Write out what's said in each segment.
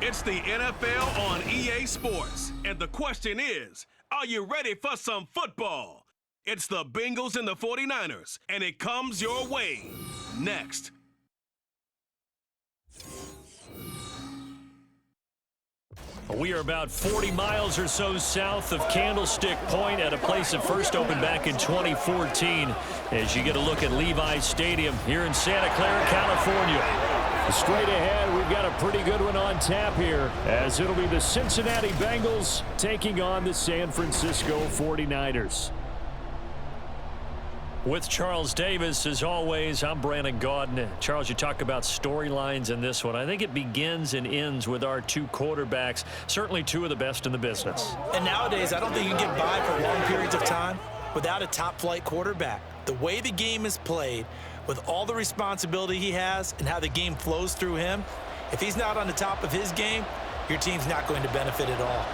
It's the NFL on EA Sports, and the question is, are you ready for some football? It's the Bengals and the 49ers, and it comes your way next. We are about 40 miles or so south of Candlestick Point at a place that first opened back in 2014 as you get a look at Levi's Stadium here in Santa Clara, California. Straight ahead, we've got a pretty good one on tap here as it'll be the Cincinnati Bengals taking on the San Francisco 49ers. With Charles Davis, as always, I'm Brandon Gaudin. Charles, you talk about storylines in this one. I think it begins and ends with our two quarterbacks, certainly two of the best in the business. And nowadays, I don't think you can get by for long periods of time without a top-flight quarterback. The way the game is played, with all the responsibility he has and how the game flows through him, if he's not on the top of his game, your team's not going to benefit at all.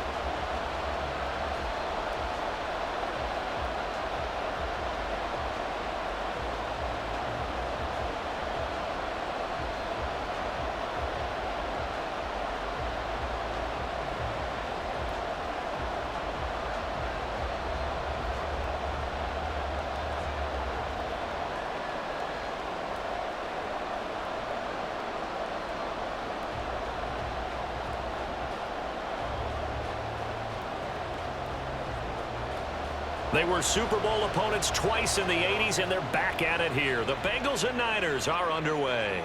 They were Super Bowl opponents twice in the 80s, and they're back at it here. The Bengals and Niners are underway.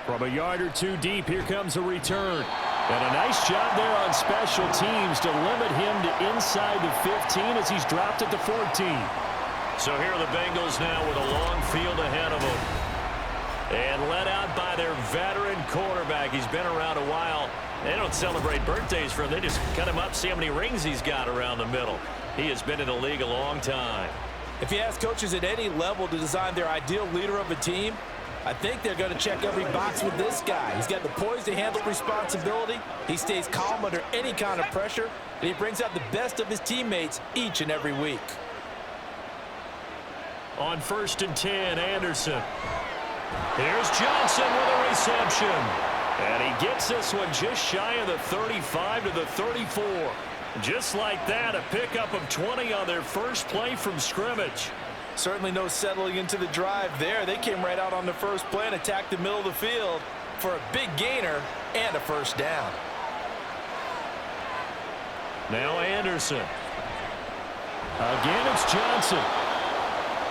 From a yard or two deep, here comes a return. And a nice job there on special teams to limit him to inside the 15 as he's dropped it to 14. So here are the Bengals now with a long field ahead of them. And led out by their veteran quarterback. He's been around a while. They don't celebrate birthdays for him. They just cut him up, see how many rings he's got around the middle. He has been in the league a long time. If you ask coaches at any level to design their ideal leader of a team, I think they're going to check every box with this guy. He's got the poise to handle responsibility. He stays calm under any kind of pressure, and he brings out the best of his teammates each and every week. On 1st and 10, Anderson. Here's Johnson with a reception. And he gets this one just shy of the 35 to the 34. Just like that, a pickup of 20 on their first play from scrimmage. Certainly no settling into the drive there. They came right out on the first play and attacked the middle of the field for a big gainer and a first down. Now Anderson. Again, it's Johnson.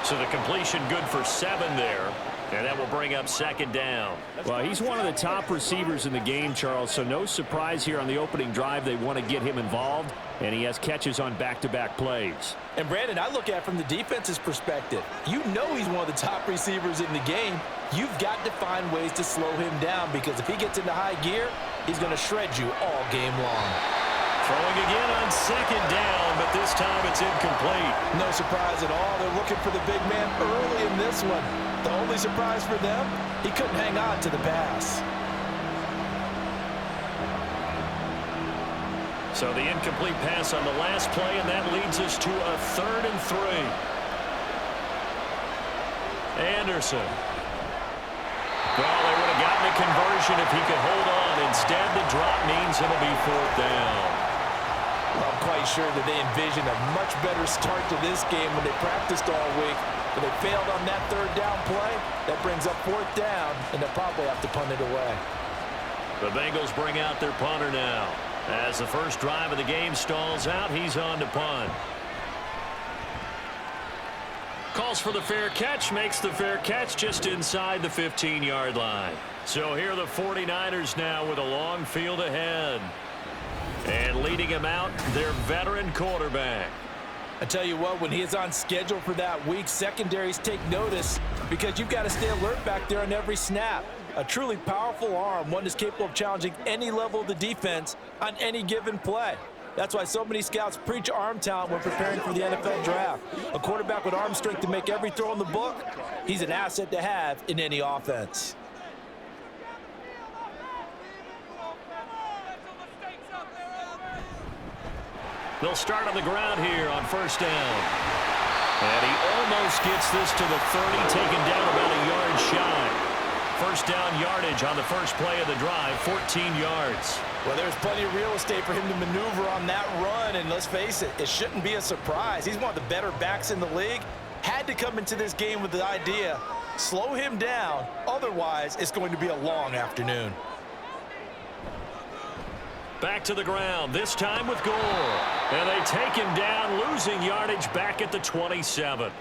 So the completion good for 7 there. And that will bring up 2nd down. Well, he's one of the top receivers in the game, Charles, so no surprise here on the opening drive. They want to get him involved, and he has catches on back-to-back plays. And, Brandon, I look at it from the defense's perspective. You know he's one of the top receivers in the game. You've got to find ways to slow him down because if he gets into high gear, he's going to shred you all game long. Throwing again on 2nd down, but this time it's incomplete. No surprise at all. They're looking for the big man early in this one. The only surprise for them, he couldn't hang on to the pass. So the incomplete pass on the last play, and that leads us to a 3rd and 3. Anderson. Well, they would have gotten a conversion if he could hold on. Instead, the drop means it'll be 4th down. Well, I'm quite sure that they envisioned a much better start to this game when they practiced all week. But they failed on that 3rd down play. That brings up 4th down, and they'll probably have to punt it away. The Bengals bring out their punter now. As the first drive of the game stalls out, he's on to punt. Calls for the fair catch, makes the fair catch just inside the 15-yard line. So here are the 49ers now with a long field ahead. And leading him out, their veteran quarterback. I tell you what, when he is on schedule for that week, secondaries take notice because you've got to stay alert back there on every snap. A truly powerful arm, one that's capable of challenging any level of the defense on any given play. That's why so many scouts preach arm talent when preparing for the NFL draft. A quarterback with arm strength to make every throw in the book, he's an asset to have in any offense. They'll start on the ground here on 1st down. And he almost gets this to the 30, taken down about a yard shy. first down yardage on the first play of the drive, 14 yards. Well, there's plenty of real estate for him to maneuver on that run, and let's face it, it shouldn't be a surprise. He's one of the better backs in the league. Had to come into this game with the idea, slow him down, otherwise it's going to be a long afternoon. Back to the ground, this time with Gore. And they take him down, losing yardage back at the 27.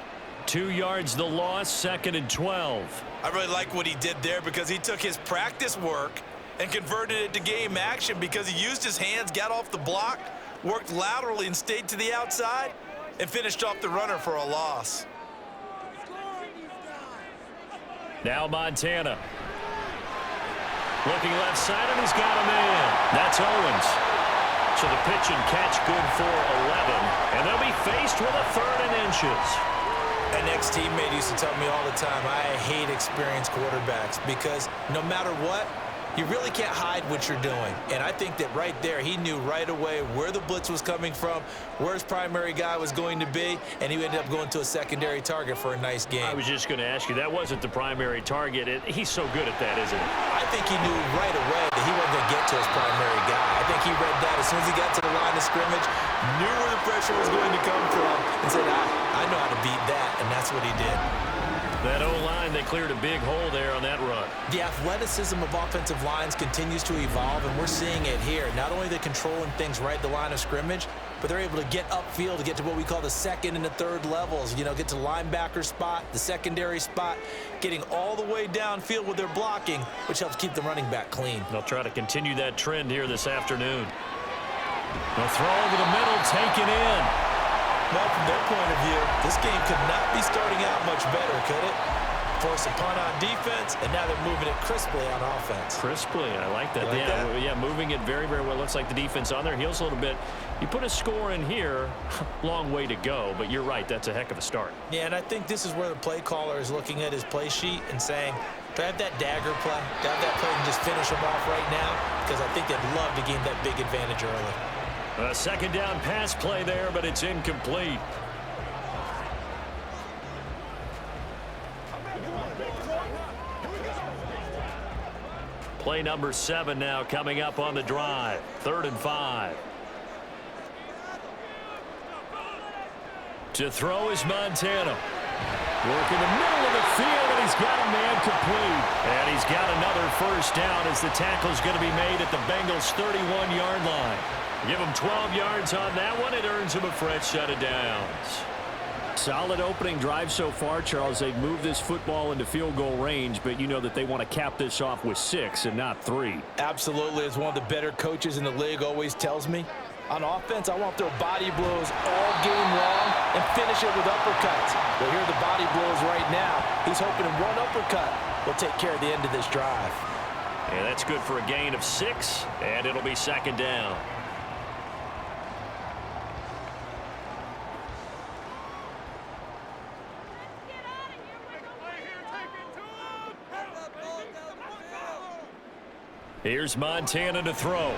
2 yards the loss, 2nd and 12. I really like what he did there because he took his practice work and converted it to game action because he used his hands, got off the block, worked laterally and stayed to the outside, and finished off the runner for a loss. Now Montana. Looking left side, and he's got a man. That's Owens. So the pitch and catch good for 11. And they'll be faced with a 3rd and inches. An ex-teammate used to tell me all the time, I hate experienced quarterbacks because no matter what, you really can't hide what you're doing. And I think that right there, he knew right away where the blitz was coming from, where his primary guy was going to be, and he ended up going to a secondary target for a nice game. I was just going to ask you, that wasn't the primary target. He's so good at that, isn't he? I think he knew right away that he wasn't going to get to his primary guy. I think he read that as soon as he got to the line of scrimmage, knew where the pressure was going to come from, and said, I know how to beat that, and that's what he did. That O-line, they cleared a big hole there on that run. The athleticism of offensive lines continues to evolve, and we're seeing it here. Not only are they controlling things right at the line of scrimmage, but they're able to get upfield to get to what we call the 2nd and the 3rd levels. You know, get to the linebacker spot, the secondary spot, getting all the way downfield with their blocking, which helps keep the running back clean. They'll try to continue that trend here this afternoon. The throw over the middle, taken in. Well, from their point of view, this game could not be starting out much better, could it? Force a punt on defense, and now they're moving it crisply on offense. Crisply, I like that. Yeah, moving it very, very well. Looks like the defense on their heels a little bit. You put a score in here, long way to go, but you're right, that's a heck of a start. Yeah, and I think this is where the play caller is looking at his play sheet and saying, do I have that dagger play? Do I have that play and just finish them off right now? Because I think they'd love to gain that big advantage early. A 2nd down pass play there, but it's incomplete. Play number 7 now coming up on the drive. 3rd and 5. To throw is Montana. Work in the middle of the field, and he's got a man complete. And he's got another first down as the tackle's going to be made at the Bengals' 31-yard line. Give him 12 yards on that one. It earns him a fresh set of downs. Solid opening drive so far, Charles. They've moved this football into field goal range, but you know that they want to cap this off with 6 and not 3. Absolutely. As one of the better coaches in the league always tells me, on offense, I want their body blows all game long and finish it with uppercuts. Well, here are the body blows right now. He's hoping in one uppercut will take care of the end of this drive. And that's good for a gain of 6, and it'll be 2nd down. Here's Montana to throw.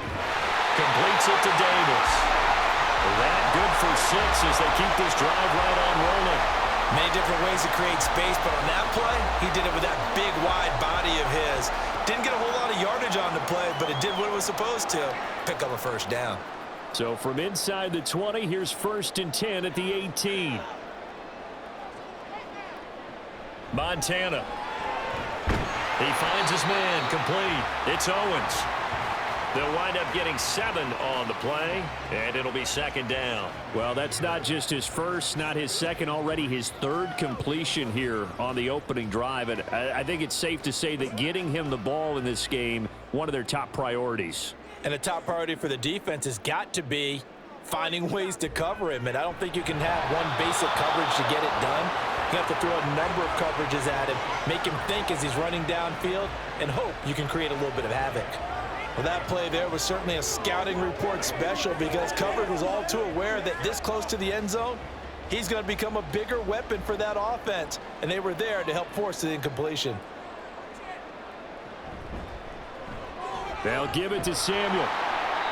Completes it to Davis. That good for 6 as they keep this drive right on rolling. Many different ways to create space, but on that play, he did it with that big, wide body of his. Didn't get a whole lot of yardage on the play, but it did what it was supposed to. Pick up a first down. So from inside the 20, here's 1st and 10 at the 18. Montana. He finds his man complete. It's Owens. They'll wind up getting 7 on the play, and it'll be 2nd down. Well, that's not just his first, not his second, already his 3rd completion here on the opening drive. And I think it's safe to say that getting him the ball in this game, one of their top priorities. And a top priority for the defense has got to be finding ways to cover him. And I don't think you can have one basic coverage to get it done. You have to throw a number of coverages at him, make him think as he's running downfield, and hope you can create a little bit of havoc. Well, that play there was certainly a scouting report special because coverage was all too aware that this close to the end zone, he's going to become a bigger weapon for that offense, and they were there to help force the incompletion. They'll give it to Samuel.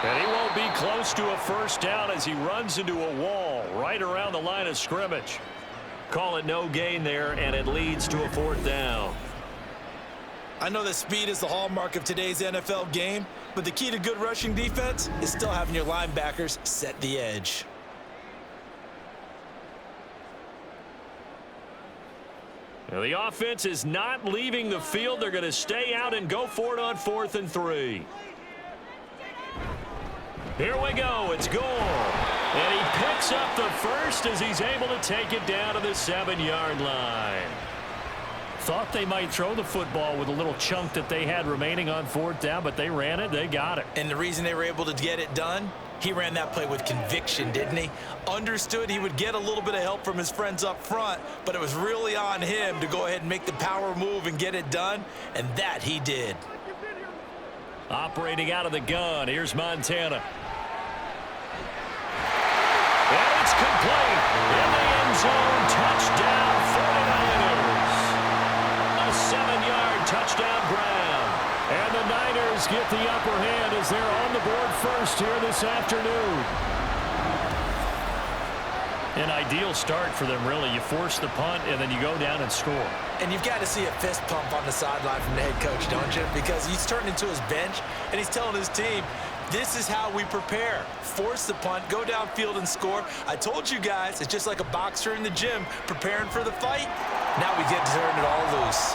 And he won't be close to a first down as he runs into a wall right around the line of scrimmage. Call it no gain there, and it leads to a 4th down. I know that speed is the hallmark of today's NFL game, but the key to good rushing defense is still having your linebackers set the edge. Now, the offense is not leaving the field. They're going to stay out and go for it on 4th and 3. Here we go. It's Gore. And he picks up the first as he's able to take it down to the 7-yard line. Thought they might throw the football with a little chunk that they had remaining on 4th down, but they ran it. They got it. And the reason they were able to get it done, he ran that play with conviction, didn't he? Understood he would get a little bit of help from his friends up front, but it was really on him to go ahead and make the power move and get it done, and that he did. Operating out of the gun, here's Montana. And it's complete. In the end zone, touchdown 49ers. A 7-yard touchdown ground. And the Niners get the upper hand as they're on the board first here this afternoon. An ideal start for them, really. You force the punt, and then you go down and score. And you've got to see a fist pump on the sideline from the head coach, don't you? Because he's turned into his bench, and he's telling his team, this is how we prepare. Force the punt, go downfield and score. I told you guys, it's just like a boxer in the gym preparing for the fight. Now we get to turn it all loose.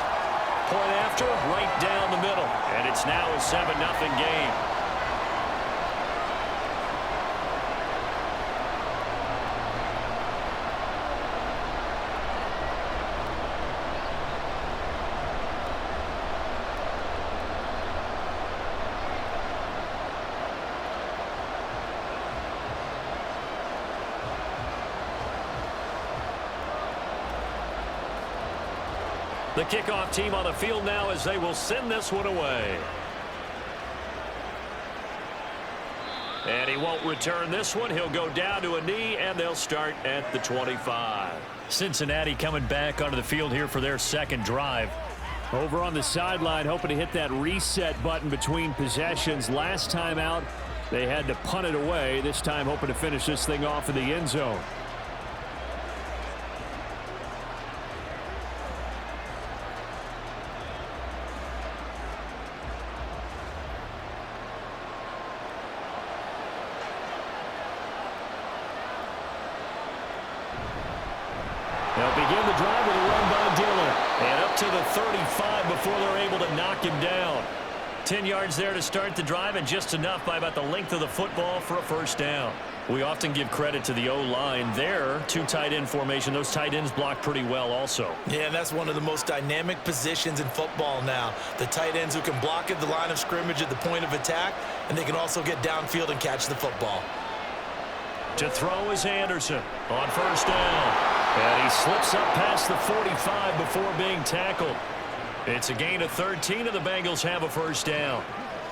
Point after, right down the middle. And it's now a 7-0 game. The kickoff team on the field now as they will send this one away. And he won't return this one. He'll go down to a knee, and they'll start at the 25. Cincinnati coming back onto the field here for their second drive. Over on the sideline, hoping to hit that reset button between possessions. Last time out, they had to punt it away. This time, hoping to finish this thing off in the end zone. They'll begin the drive with a run by Dillon. And up to the 35 before they're able to knock him down. 10 yards there to start the drive, and just enough by about the length of the football for a first down. We often give credit to the O-line there. 2 tight end formation. Those tight ends block pretty well also. Yeah, and that's one of the most dynamic positions in football now. The tight ends who can block at the line of scrimmage at the point of attack, and they can also get downfield and catch the football. To throw is Anderson on first down. And he slips up past the 45 before being tackled. It's a gain of 13, and the Bengals have a first down.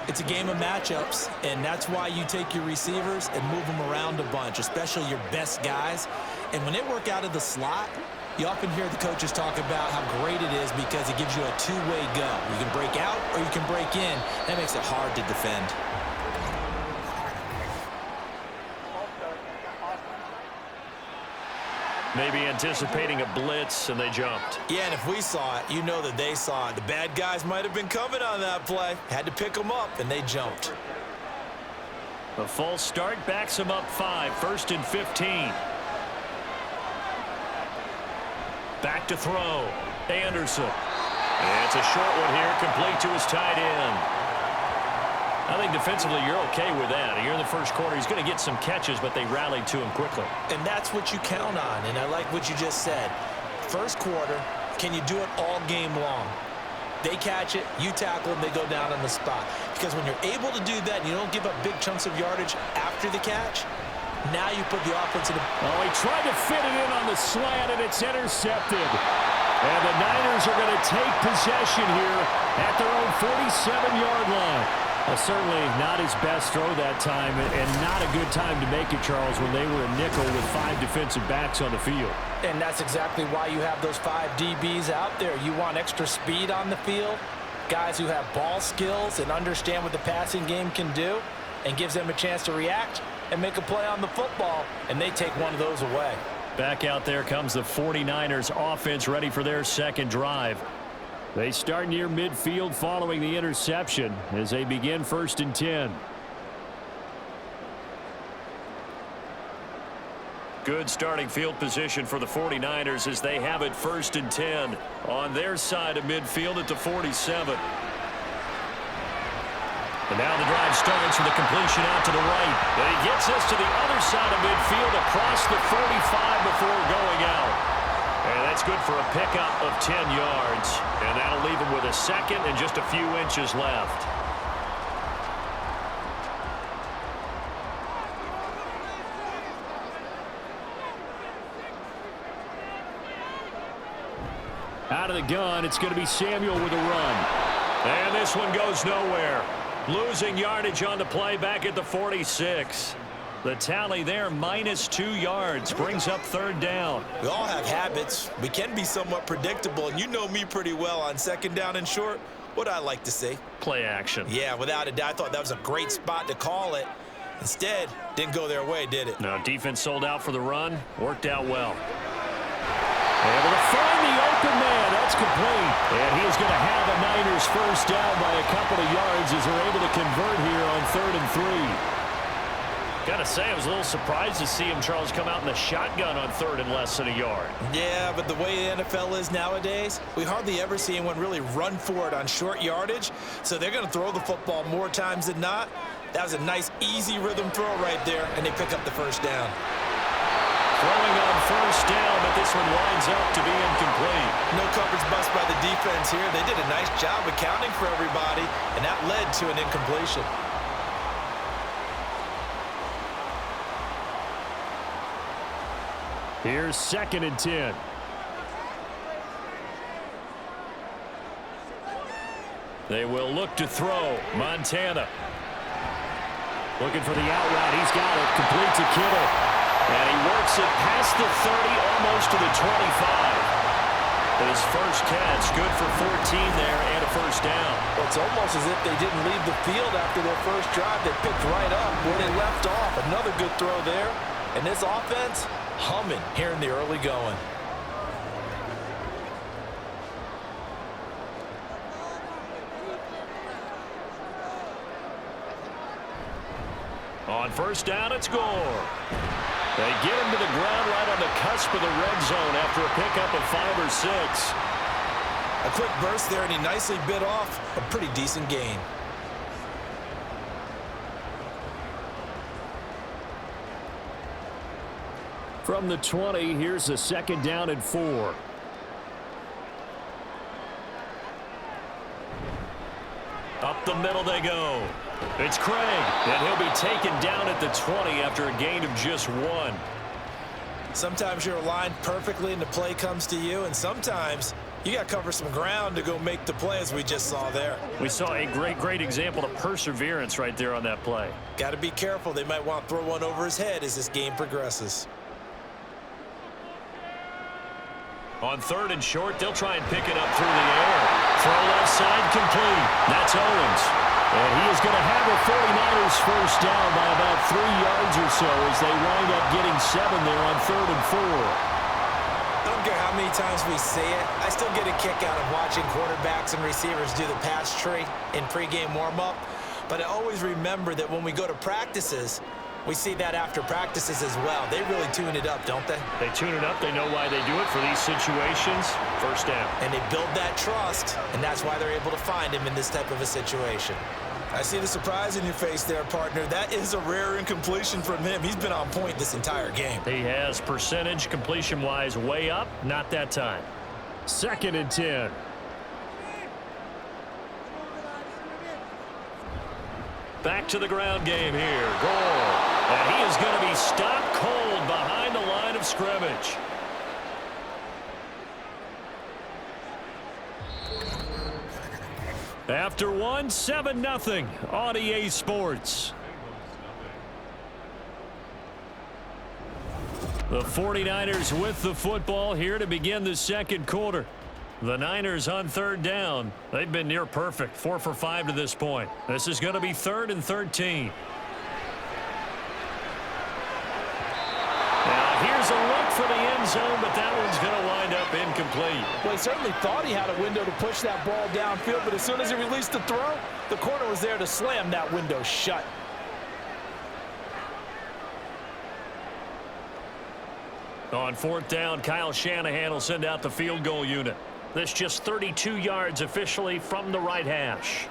It's a game of matchups, and that's why you take your receivers and move them around a bunch, especially your best guys. And when they work out of the slot, you often hear the coaches talk about how great it is because it gives you a two-way go. You can break out or you can break in. That makes it hard to defend. Maybe anticipating a blitz, and they jumped. Yeah, and if we saw it, you know that they saw it. The bad guys might have been coming on that play. Had to pick them up, and they jumped. A false start backs them up 5, 1st and 15. Back to throw. Anderson. And it's a short one here, complete to his tight end. I think defensively you're okay with that. Here in the first quarter, he's going to get some catches, but they rallied to him quickly. And that's what you count on, and I like what you just said. First quarter, can you do it all game long? They catch it, you tackle them, they go down on the spot. Because when you're able to do that and you don't give up big chunks of yardage after the catch, now you put the offense in a... Oh, he tried to fit it in on the slant, and it's intercepted. And the Niners are going to take possession here at their own 47-yard line. Certainly not his best throw that time, and not a good time to make it, Charles, when they were a nickel with 5 defensive backs on the field. And that's exactly why you have those 5 DBs out there. You want extra speed on the field, guys who have ball skills and understand what the passing game can do, and gives them a chance to react and make a play on the football, and they take one of those away. Back out there comes the 49ers offense ready for their second drive. They start near midfield following the interception as they begin 1st and 10. Good starting field position for the 49ers as they have it 1st and 10 on their side of midfield at the 47. And now the drive starts with a completion out to the right. And he gets us to the other side of midfield across the 45 before going out. And that's good for a pickup of 10 yards. And that'll leave him with a second and just a few inches left. Out of the gun, it's going to be Samuel with a run. And this one goes nowhere. Losing yardage on the play back at the 46. The tally there, -2 yards, brings up 3rd down. We all have habits. We can be somewhat predictable, and you know me pretty well on 2nd down and short. What I like to see? Play action. Yeah, without a doubt, I thought that was a great spot to call it. Instead, didn't go their way, did it? No, defense sold out for the run. Worked out well. Able to find the open man. That's complete. And he is going to have a Niners 1st down by a couple of yards as they're able to convert here on 3rd and 3. Gotta say, I was a little surprised to see him, Charles, come out in the shotgun on 3rd and less than a yard. Yeah, but the way the NFL is nowadays, we hardly ever see anyone really run for it on short yardage. So they're going to throw the football more times than not. That was a nice, easy rhythm throw right there, and they pick up the 1st down. Throwing on 1st down, but this one winds up to be incomplete. No coverage bust by the defense here. They did a nice job accounting for everybody, and that led to an incompletion. Here's 2nd and 10. They will look to throw. Montana. Looking for the out route. He's got it. Complete to Kittle. And he works it past the 30, almost to the 25. But his first catch, good for 14 there and a 1st down. Well, it's almost as if they didn't leave the field after their first drive. They picked right up where they left off. Another good throw there. And this offense, humming here in the early going. On 1st down, it's Gore. They get him to the ground right on the cusp of the red zone after a pickup of 5 or 6. A quick burst there, and he nicely bit off a pretty decent gain. From the 20, here's a 2nd down and 4. Up the middle they go. It's Craig, and he'll be taken down at the 20 after a gain of just 1. Sometimes you're aligned perfectly and the play comes to you, and sometimes you got to cover some ground to go make the play, as we just saw there. We saw a great example of perseverance right there on that play. Got to be careful. They might want to throw one over his head as this game progresses. On 3rd and short, they'll try and pick it up through the air. Throw left side, complete. That's Owens. And he is going to have a 49ers 1st down by about 3 yards or so as they wind up getting 7 there on 3rd and 4. I don't care how many times we say it, I still get a kick out of watching quarterbacks and receivers do the pass tree in pregame warm-up. But I always remember that when we go to practices, we see that after practices as well. They really tune it up, don't they? They tune it up. They know why they do it for these situations. 1st down. And they build that trust, and that's why they're able to find him in this type of a situation. I see the surprise in your face there, partner. That is a rare incompletion from him. He's been on point this entire game. He has percentage completion-wise way up. Not that time. 2nd and 10. Back to the ground game here. Gore. And he is going to be stopped cold behind the line of scrimmage. After 1, 7-0 on EA Sports. The 49ers with the football here to begin the 2nd quarter. The Niners on 3rd down. They've been near perfect, 4 for 5 to this point. This is going to be 3rd and 13. Now here's a look for the end zone, but that one's going to wind up incomplete. Well, he certainly thought he had a window to push that ball downfield, but as soon as he released the throw, the corner was there to slam that window shut. On fourth down, Kyle Shanahan will send out the field goal unit. This just 32 yards officially from the right hash.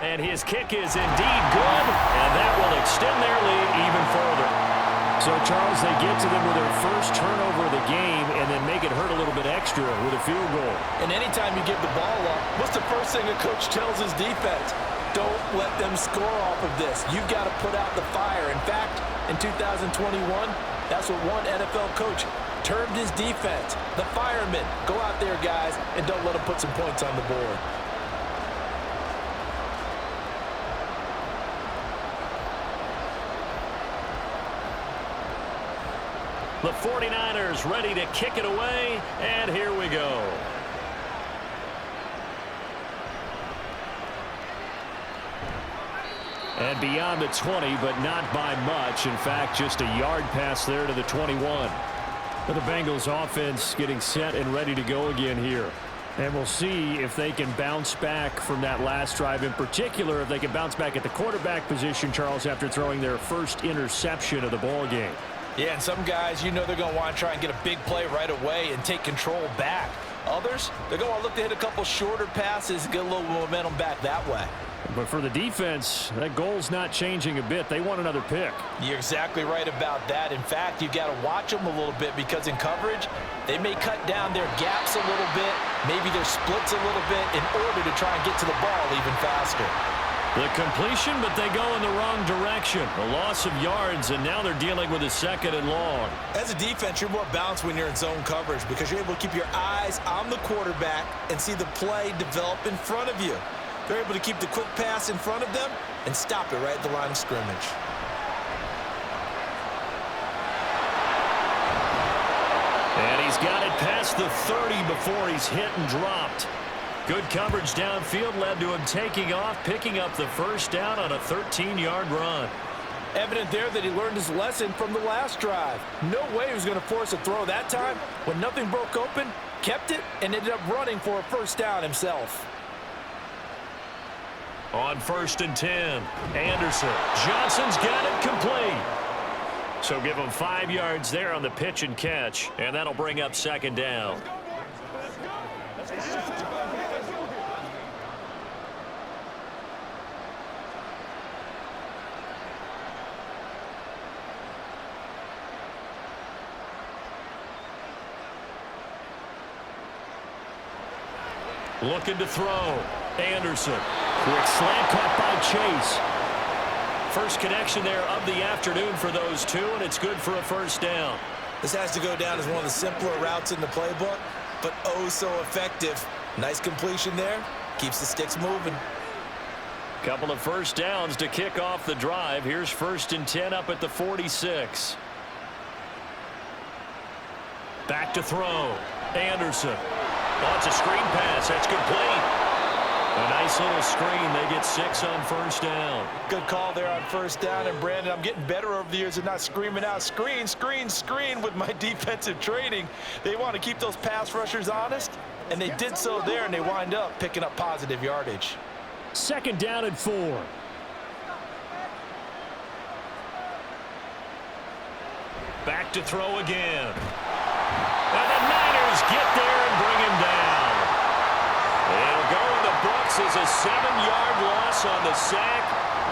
And his kick is indeed good, and that will extend their lead even further. So, Charles, they get to them with their first turnover of the game and then make it hurt a little bit extra with a field goal. And anytime you give the ball up, what's the first thing a coach tells his defense? Don't let them score off of this. You've got to put out the fire. In fact, in 2021, that's what one NFL coach termed his defense. The firemen. Go out there, guys, and don't let them put some points on the board. The 49ers ready to kick it away, and here we go. And beyond the 20, but not by much. In fact, just a yard pass there to the 21. But the Bengals offense getting set and ready to go again here. And we'll see if they can bounce back from that last drive. In particular, if they can bounce back at the quarterback position, Charles, after throwing their first interception of the ball game. Yeah, and some guys, you know they're going to want to try and get a big play right away and take control back. Others, they're going to want to look to hit a couple shorter passes and get a little momentum back that way. But for the defense, that goal's not changing a bit. They want another pick. You're exactly right about that. In fact, you've got to watch them a little bit because in coverage, they may cut down their gaps a little bit, maybe their splits a little bit in order to try and get to the ball even faster. The completion, but they go in the wrong direction. A loss of yards, and now they're dealing with a second and long. As a defense, you're more balanced when you're in zone coverage because you're able to keep your eyes on the quarterback and see the play develop in front of you. They're able to keep the quick pass in front of them and stop it right at the line of scrimmage. And he's got it past the 30 before he's hit and dropped. Good coverage downfield led to him taking off, picking up the first down on a 13-yard run. Evident there that he learned his lesson from the last drive. No way he was going to force a throw that time. When nothing broke open, kept it, and ended up running for a first down himself. On 1st and 10, Anderson. Johnson's got it complete. So give him 5 yards there on the pitch and catch, and that'll bring up second down. Looking to throw. Anderson. Quick slant caught by Chase. First connection there of the afternoon for those two, and it's good for a first down. This has to go down as one of the simpler routes in the playbook, but oh so effective. Nice completion there. Keeps the sticks moving. Couple of first downs to kick off the drive. Here's 1st and 10 up at the 46. Back to throw. Anderson. Oh, it's a screen pass. That's complete. A nice little screen. They get 6 on first down. Good call there on first down. And, Brandon, I'm getting better over the years of not screaming out screen, screen, screen with my defensive training. They want to keep those pass rushers honest, and they did so there, and they wind up picking up positive yardage. 2nd down and 4. Back to throw again. And the Niners get there and bring him down. It'll go in the books as a 7-yard loss on the sack,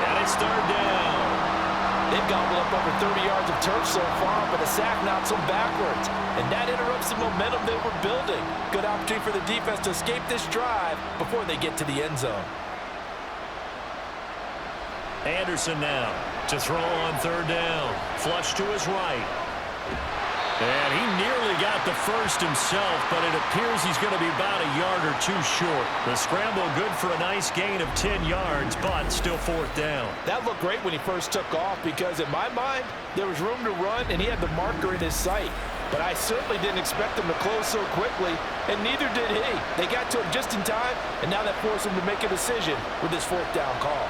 and it's 3rd down. They've gobbled up over 30 yards of turf so far, but a sack knocks them backwards. And that interrupts the momentum they were building. Good opportunity for the defense to escape this drive before they get to the end zone. Anderson now to throw on 3rd down. Flush to his right. And he nearly got the first himself, but it appears he's going to be about a yard or 2 short. The scramble good for a nice gain of 10 yards, but still 4th down. That looked great when he first took off because, in my mind, there was room to run, and he had the marker in his sight. But I certainly didn't expect him to close so quickly, and neither did he. They got to him just in time, and now that forced him to make a decision with this 4th down call.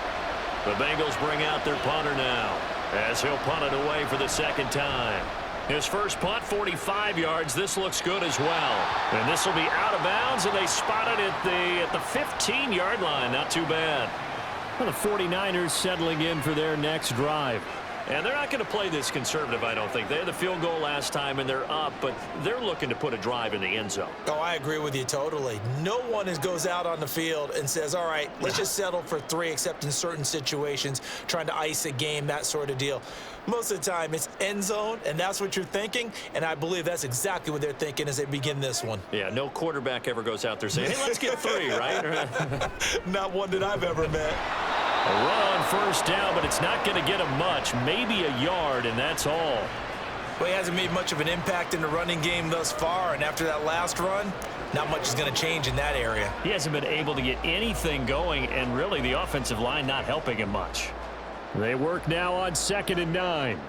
The Bengals bring out their punter now, as he'll punt it away for the 2nd time. His first punt, 45 yards. This looks good as well. And this will be out of bounds, and they spot it at the 15-yard line. Not too bad. Well, the 49ers settling in for their next drive. And they're not going to play this conservative, I don't think. They had the field goal last time, and they're up, but they're looking to put a drive in the end zone. Oh, I agree with you totally. No one goes out on the field and says, all right, let's just settle for 3, except in certain situations, trying to ice a game, that sort of deal. Most of the time, it's end zone, and that's what you're thinking, and I believe that's exactly what they're thinking as they begin this one. Yeah, no quarterback ever goes out there saying, hey, let's get 3, right? Not one that I've ever met. A run on first down, but it's not going to get him much, maybe a yard, and that's all. Well, he hasn't made much of an impact in the running game thus far, and after that last run, not much is going to change in that area. He hasn't been able to get anything going, and really the offensive line not helping him much. They work now on 2nd and 9.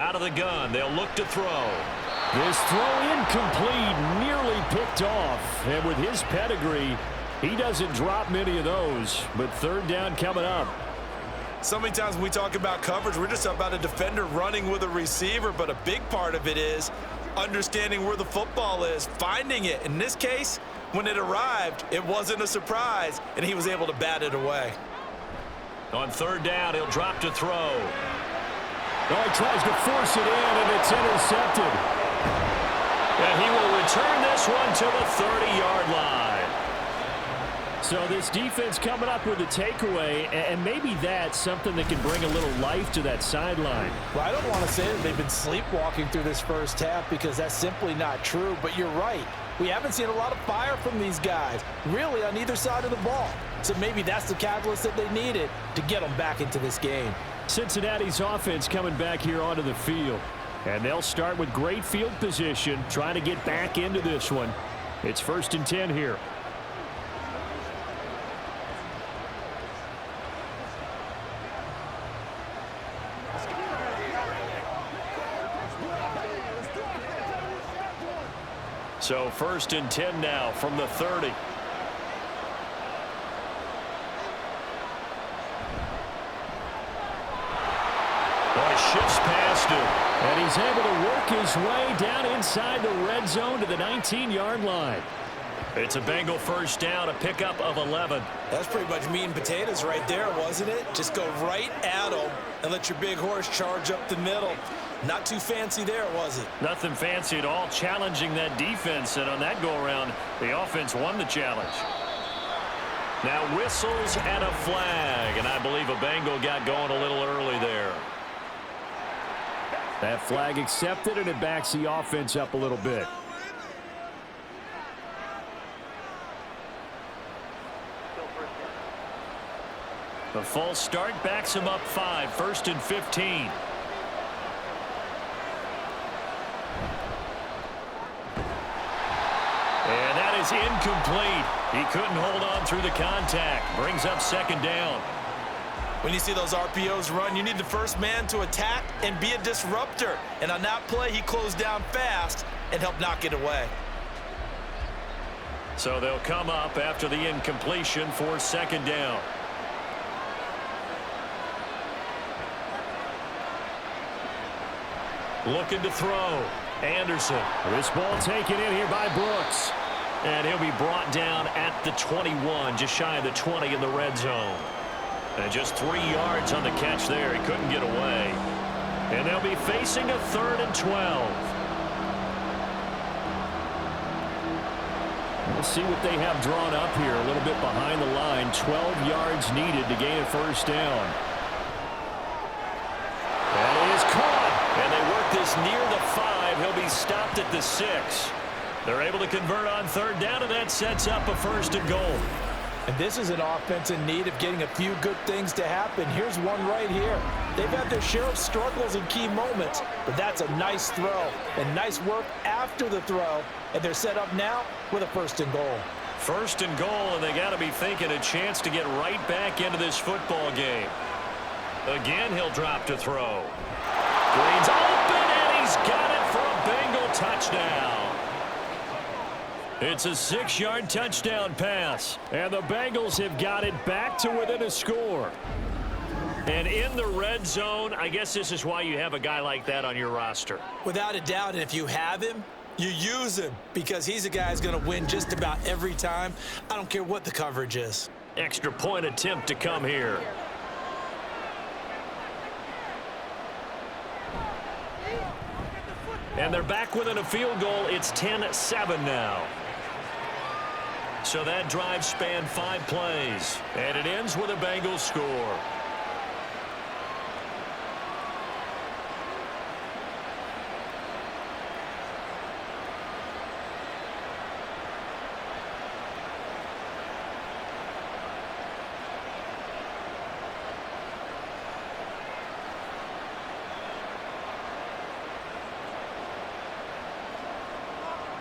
Out of the gun, they'll look to throw. This throw incomplete, nearly picked off. And with his pedigree, he doesn't drop many of those. But 3rd down coming up. So many times when we talk about coverage, we're just about a defender running with a receiver, but a big part of it is understanding where the football is, finding it. In this case, when it arrived, it wasn't a surprise, and he was able to bat it away. On 3rd down, he'll drop to throw. Oh, he tries to force it in, and it's intercepted. And he will return this one to the 30-yard line. So this defense coming up with a takeaway, and maybe that's something that can bring a little life to that sideline. Well, I don't want to say that they've been sleepwalking through this first half because that's simply not true, but you're right. We haven't seen a lot of fire from these guys, really on either side of the ball. So maybe that's the catalyst that they needed to get them back into this game. Cincinnati's offense coming back here onto the field. And they'll start with great field position, trying to get back into this one. It's 1st and 10 here. So 1st and 10 now from the 30. Shifts past him. And he's able to work his way down inside the red zone to the 19-yard line. It's a Bengal 1st down, a pickup of 11. That's pretty much meat and potatoes right there, wasn't it? Just go right at them and let your big horse charge up the middle. Not too fancy there, was it? Nothing fancy at all, challenging that defense. And on that go-around, the offense won the challenge. Now whistles and a flag. And I believe a Bengal got going a little early there. That flag accepted, and it backs the offense up a little bit. The false start backs him up 5, 1st and 15. And that is incomplete. He couldn't hold on through the contact. Brings up 2nd down. When you see those RPOs run, you need the first man to attack and be a disruptor. And on that play, he closed down fast and helped knock it away. So they'll come up after the incompletion for 2nd down. Looking to throw. Anderson. This ball taken in here by Brooks. And he'll be brought down at the 21, just shy of the 20 in the red zone. And just 3 yards on the catch there. He couldn't get away. And they'll be facing a 3rd and 12. We'll see what they have drawn up here. A little bit behind the line. 12 yards needed to gain a 1st down. That is caught. And they work this near the 5. He'll be stopped at the 6. They're able to convert on 3rd down, and that sets up a 1st and goal. And this is an offense in need of getting a few good things to happen. Here's one right here. They've had their share of struggles in key moments, but that's a nice throw and nice work after the throw. And they're set up now with a 1st and goal. 1st and goal, and they got to be thinking a chance to get right back into this football game. Again, he'll drop to throw. Green's open, and he's got it for a Bengal touchdown. It's a 6-yard touchdown pass. And the Bengals have got it back to within a score. And in the red zone, I guess this is why you have a guy like that on your roster. Without a doubt, and if you have him, you use him because he's a guy who's going to win just about every time. I don't care what the coverage is. Extra point attempt to come here. And they're back within a field goal. It's 10-7 now. So that drive spanned 5 plays. And it ends with a Bengals score.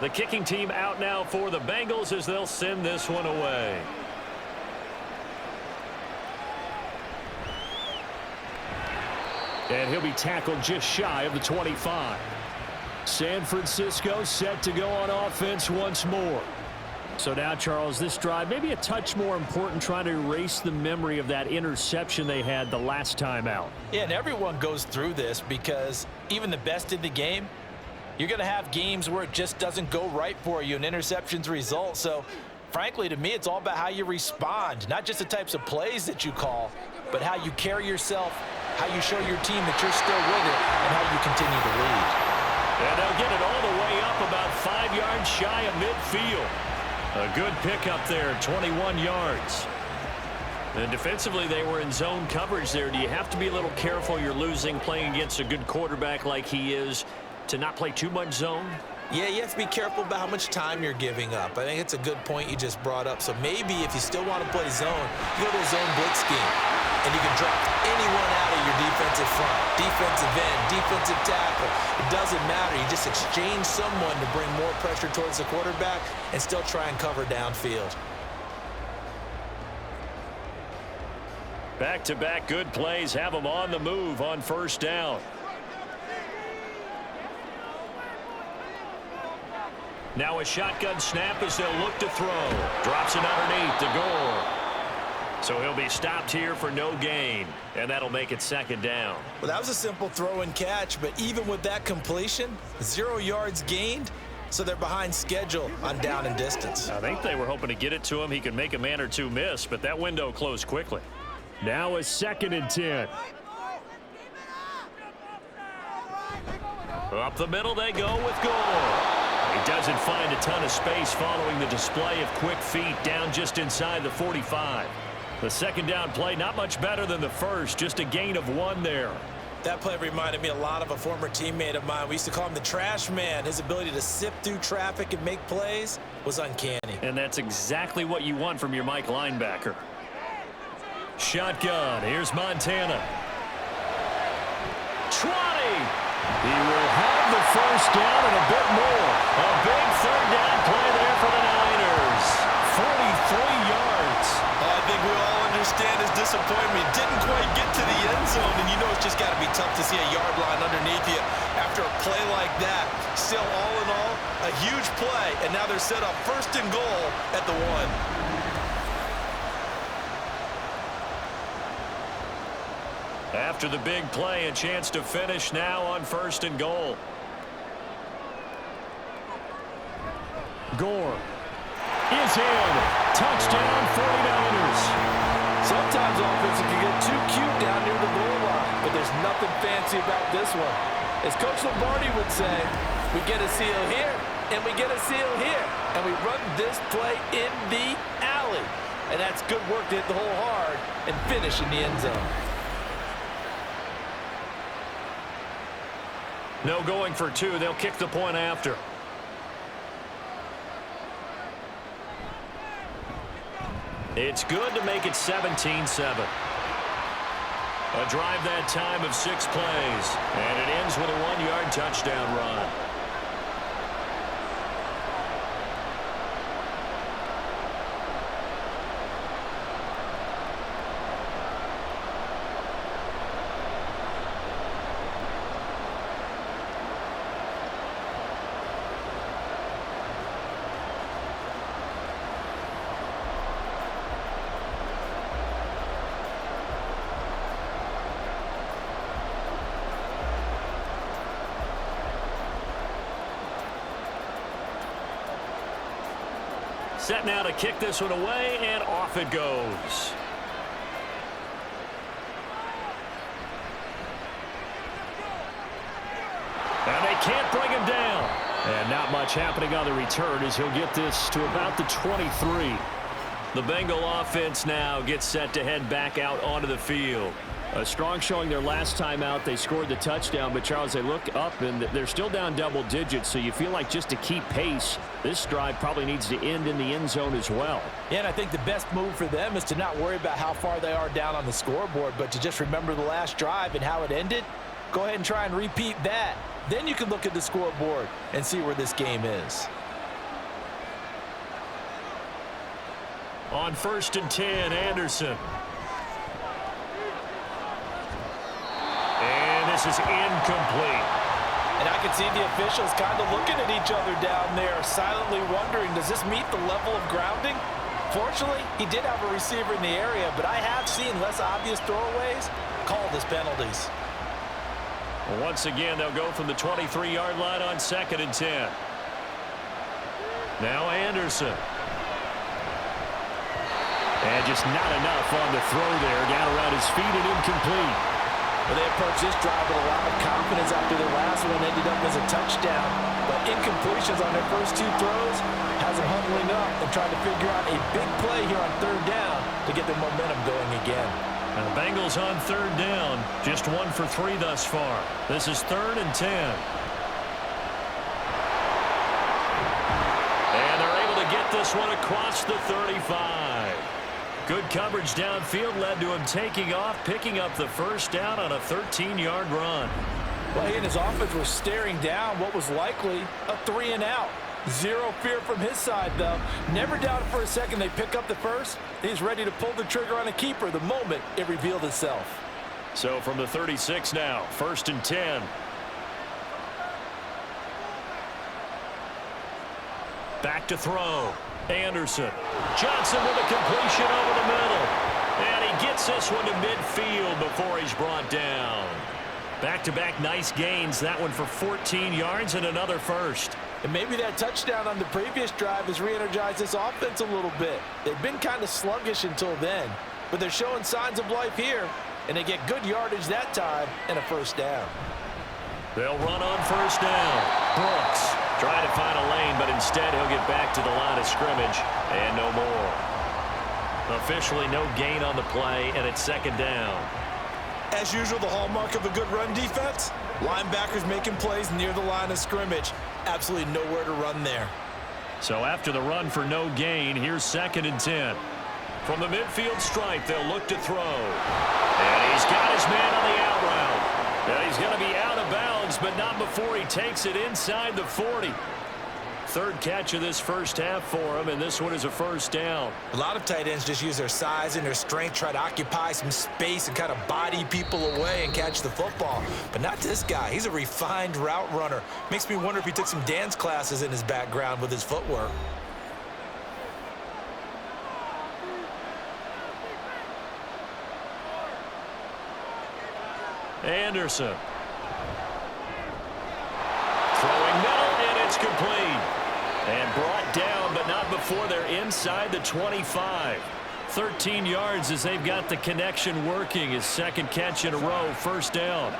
The kicking team out now for the Bengals as they'll send this one away. And he'll be tackled just shy of the 25. San Francisco set to go on offense once more. So now, Charles, this drive maybe a touch more important, trying to erase the memory of that interception they had the last time out. Yeah, and everyone goes through this because even the best in the game, you're going to have games where it just doesn't go right for you, and interceptions result. So, frankly, to me, it's all about how you respond, not just the types of plays that you call, but how you carry yourself, how you show your team that you're still with it, and how you continue to lead. And they'll get it all the way up about 5 yards shy of midfield. A good pickup there, 21 yards. And defensively, they were in zone coverage there. Do you have to be a little careful you're losing playing against a good quarterback like he is, to not play too much zone? Yeah, you have to be careful about how much time you're giving up. I think it's a good point you just brought up. So maybe if you still want to play zone, you go to a zone blitz scheme, and you can drop anyone out of your defensive front, defensive end, defensive tackle. It doesn't matter. You just exchange someone to bring more pressure towards the quarterback and still try and cover downfield. Back-to-back good plays have them on the move on first down. Now a shotgun snap as they'll look to throw. Drops it underneath to Gore. So he'll be stopped here for no gain, and that'll make it second down. Well, that was a simple throw and catch, but even with that completion, 0 yards gained, so they're behind schedule on down and distance. I think they were hoping to get it to him. He could make a man or two miss, but that window closed quickly. Now a 2nd and 10. Up the middle they go with Gore. He doesn't find a ton of space following the display of quick feet down just inside the 45. The second down play not much better than the first, just a gain of 1 there. That play reminded me a lot of a former teammate of mine. We used to call him the trash man. His ability to sift through traffic and make plays was uncanny. And that's exactly what you want from your Mike linebacker. Shotgun, here's Montana. 20! He will have the first down and a bit more. A big third down play there for the Niners. 43 yards. I think we all understand his disappointment. Didn't quite get to the end zone, and you know it's just got to be tough to see a yard line underneath you after a play like that. Still, all in all, a huge play, and now they're set up 1st and goal at the 1. After the big play, a chance to finish now on 1st and goal. Gore is in. Touchdown 49ers. Sometimes offense can get too cute down near the goal line, but there's nothing fancy about this one. As Coach Lombardi would say, we get a seal here, and we get a seal here, and we run this play in the alley. And that's good work to hit the hole hard and finish in the end zone. No going for 2. They'll kick the point after. It's good to make it 17-7. A drive that time of 6 plays. And it ends with a 1-yard touchdown run. Set now to kick this one away, and off it goes. And they can't bring him down. And not much happening on the return as he'll get this to about the 23. The Bengal offense now gets set to head back out onto the field. A strong showing their last time out. They scored the touchdown, but Charles, they look up and they're still down double digits, so you feel like just to keep pace, this drive probably needs to end in the end zone as well. Yeah, and I think the best move for them is to not worry about how far they are down on the scoreboard, but to just remember the last drive and how it ended. Go ahead and try and repeat that. Then you can look at the scoreboard and see where this game is. On 1st and 10, Anderson. And this is incomplete. And I can see the officials kind of looking at each other down there, silently wondering, does this meet the level of grounding? Fortunately, he did have a receiver in the area, but I have seen less obvious throwaways called as penalties. Well, once again, they'll go from the 23-yard line on 2nd and 10. Now Anderson. And just not enough on the throw there. Down around his feet and incomplete. Well, they approached this drive with a lot of confidence after their last one ended up as a touchdown. But incompletions on their first two throws has them huddling up and trying to figure out a big play here on 3rd down to get their momentum going again. And the Bengals on 3rd down, just 1 for 3 thus far. This is 3rd and 10. And they're able to get this one across the 35. Good coverage downfield led to him taking off, picking up the first down on a 13-yard run. Well, he and his offense were staring down what was likely a 3-and-out. Zero fear from his side, though. Never doubted for a second they pick up the first. He's ready to pull the trigger on a keeper the moment it revealed itself. So from the 36 now, 1st and 10. Back to throw. Anderson. Johnson with a completion over the middle. And he gets this one to midfield before he's brought down. Back-to-back nice gains. That one for 14 yards and another first. And maybe that touchdown on the previous drive has re-energized this offense a little bit. They've been kind of sluggish until then, but they're showing signs of life here, and they get good yardage that time and a first down. They'll run on 1st down. Brooks trying to find a lane, but instead he'll get back to the line of scrimmage and no more. Officially no gain on the play, and it's 2nd down. As usual, the hallmark of a good run defense, linebackers making plays near the line of scrimmage. Absolutely nowhere to run there. So after the run for no gain, here's 2nd and 10. From the midfield stripe, they'll look to throw. And he's got his man on the out route. And he's going to be out of bounds, but not before he takes it inside the 40. 3rd catch of this first half for him, and this one is a first down. A lot of tight ends just use their size and their strength, try to occupy some space and kind of body people away and catch the football. But not this guy. He's a refined route runner. Makes me wonder if he took some dance classes in his background with his footwork. Anderson. Throwing middle, and it's complete. And brought down, but not before they're inside the 25. 13 yards as they've got the connection working. His 2nd catch in a row, first down.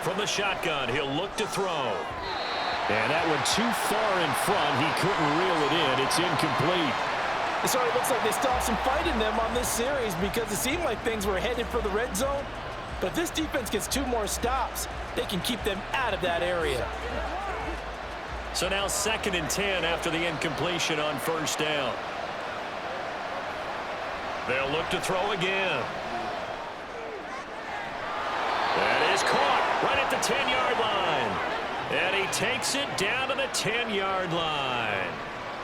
From the shotgun, he'll look to throw. And that one too far in front. He couldn't reel it in. It's incomplete. It sort of looks like they still have some fight in them on this series because it seemed like things were headed for the red zone. But if this defense gets 2 more stops, they can keep them out of that area. So now 2nd and 10 after the incompletion on 1st down. They'll look to throw again. That is caught right at the 10-yard line. And he takes it down to the 10-yard line.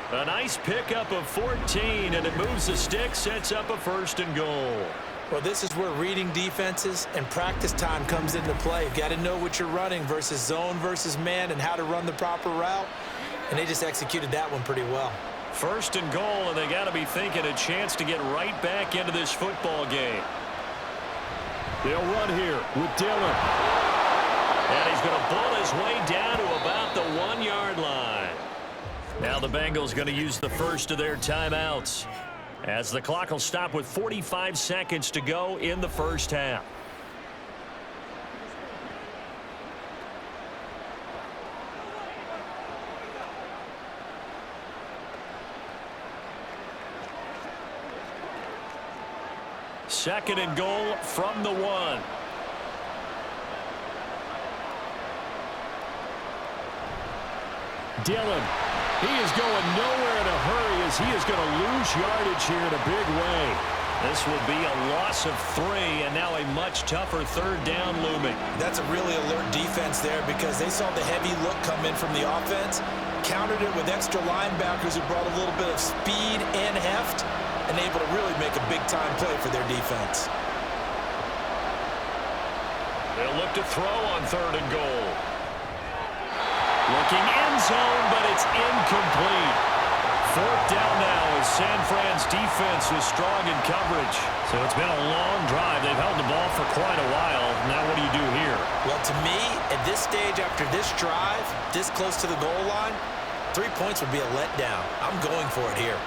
A nice pickup of 14, and it moves the stick, sets up a 1st and goal. Well, this is where reading defenses and practice time comes into play. You've got to know what you're running versus zone versus man and how to run the proper route. And they just executed that one pretty well. 1st and goal, and they got to be thinking a chance to get right back into this football game. They'll run here with Dillon. And he's going to bull his way down to about the 1-yard line. Now the Bengals going to use the first of their timeouts, as the clock will stop with 45 seconds to go in the first half. Second and goal from the 1. Dillon. He is going nowhere in a hurry as he is going to lose yardage here in a big way. This will be a loss of 3, and now a much tougher third down looming. That's a really alert defense there because they saw the heavy look come in from the offense, countered it with extra linebackers who brought a little bit of speed and heft, and able to really make a big-time play for their defense. They'll look to throw on third and goal. Looking end zone, but it's incomplete. Fourth down now as San Fran's defense is strong in coverage. So it's been a long drive. They've held the ball for quite a while. Now what do you do here? Well, to me, at this stage after this drive, this close to the goal line, 3 points would be a letdown. I'm going for it here.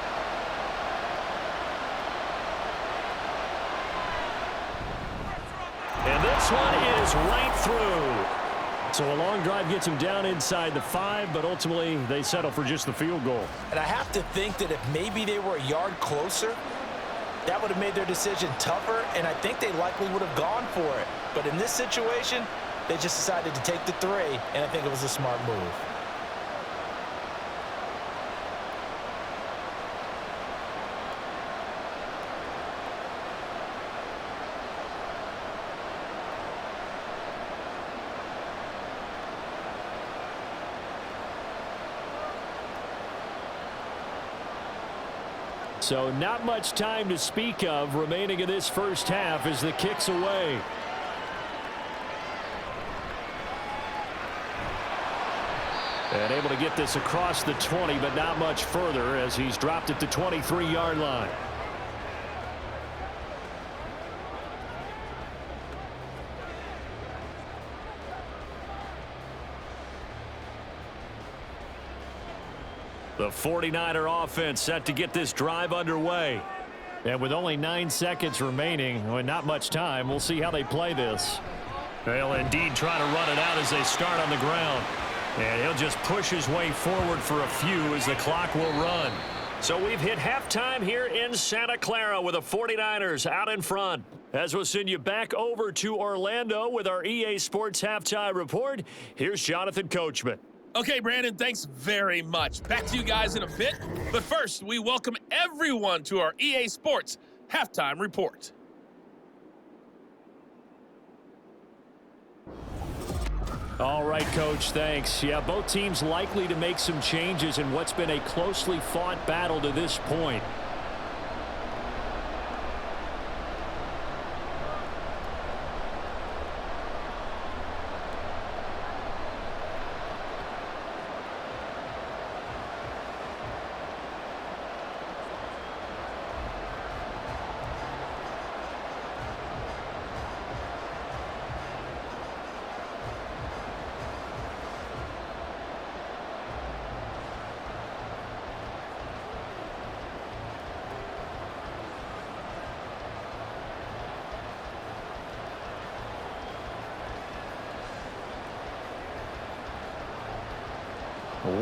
And this one is right through. So a long drive gets them down inside the 5, but ultimately they settle for just the field goal. And I have to think that if maybe they were a yard closer, that would have made their decision tougher, and I think they likely would have gone for it. But in this situation, they just decided to take the 3, and I think it was a smart move. So not much time to speak of remaining in this first half as the kick's away. And able to get this across the 20, but not much further as he's dropped at the 23-yard line. The 49er offense set to get this drive underway. And with only 9 seconds remaining, and not much time, we'll see how they play this. They'll indeed try to run it out as they start on the ground. And he'll just push his way forward for a few as the clock will run. So we've hit halftime here in Santa Clara with the 49ers out in front. As we'll send you back over to Orlando with our EA Sports Halftime Report, here's Jonathan Coachman. Okay, Brandon, thanks very much. Back to you guys in a bit. But first, we welcome everyone to our EA Sports Halftime Report. All right, Coach, thanks. Yeah, both teams likely to make some changes in what's been a closely fought battle to this point.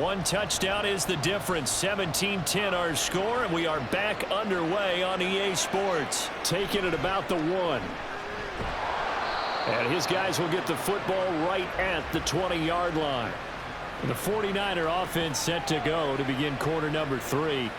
One touchdown is the difference. 17-10 our score, and we are back underway on EA Sports. Taking it about the 1. And his guys will get the football right at the 20-yard line. The 49er offense set to go to begin quarter number 3.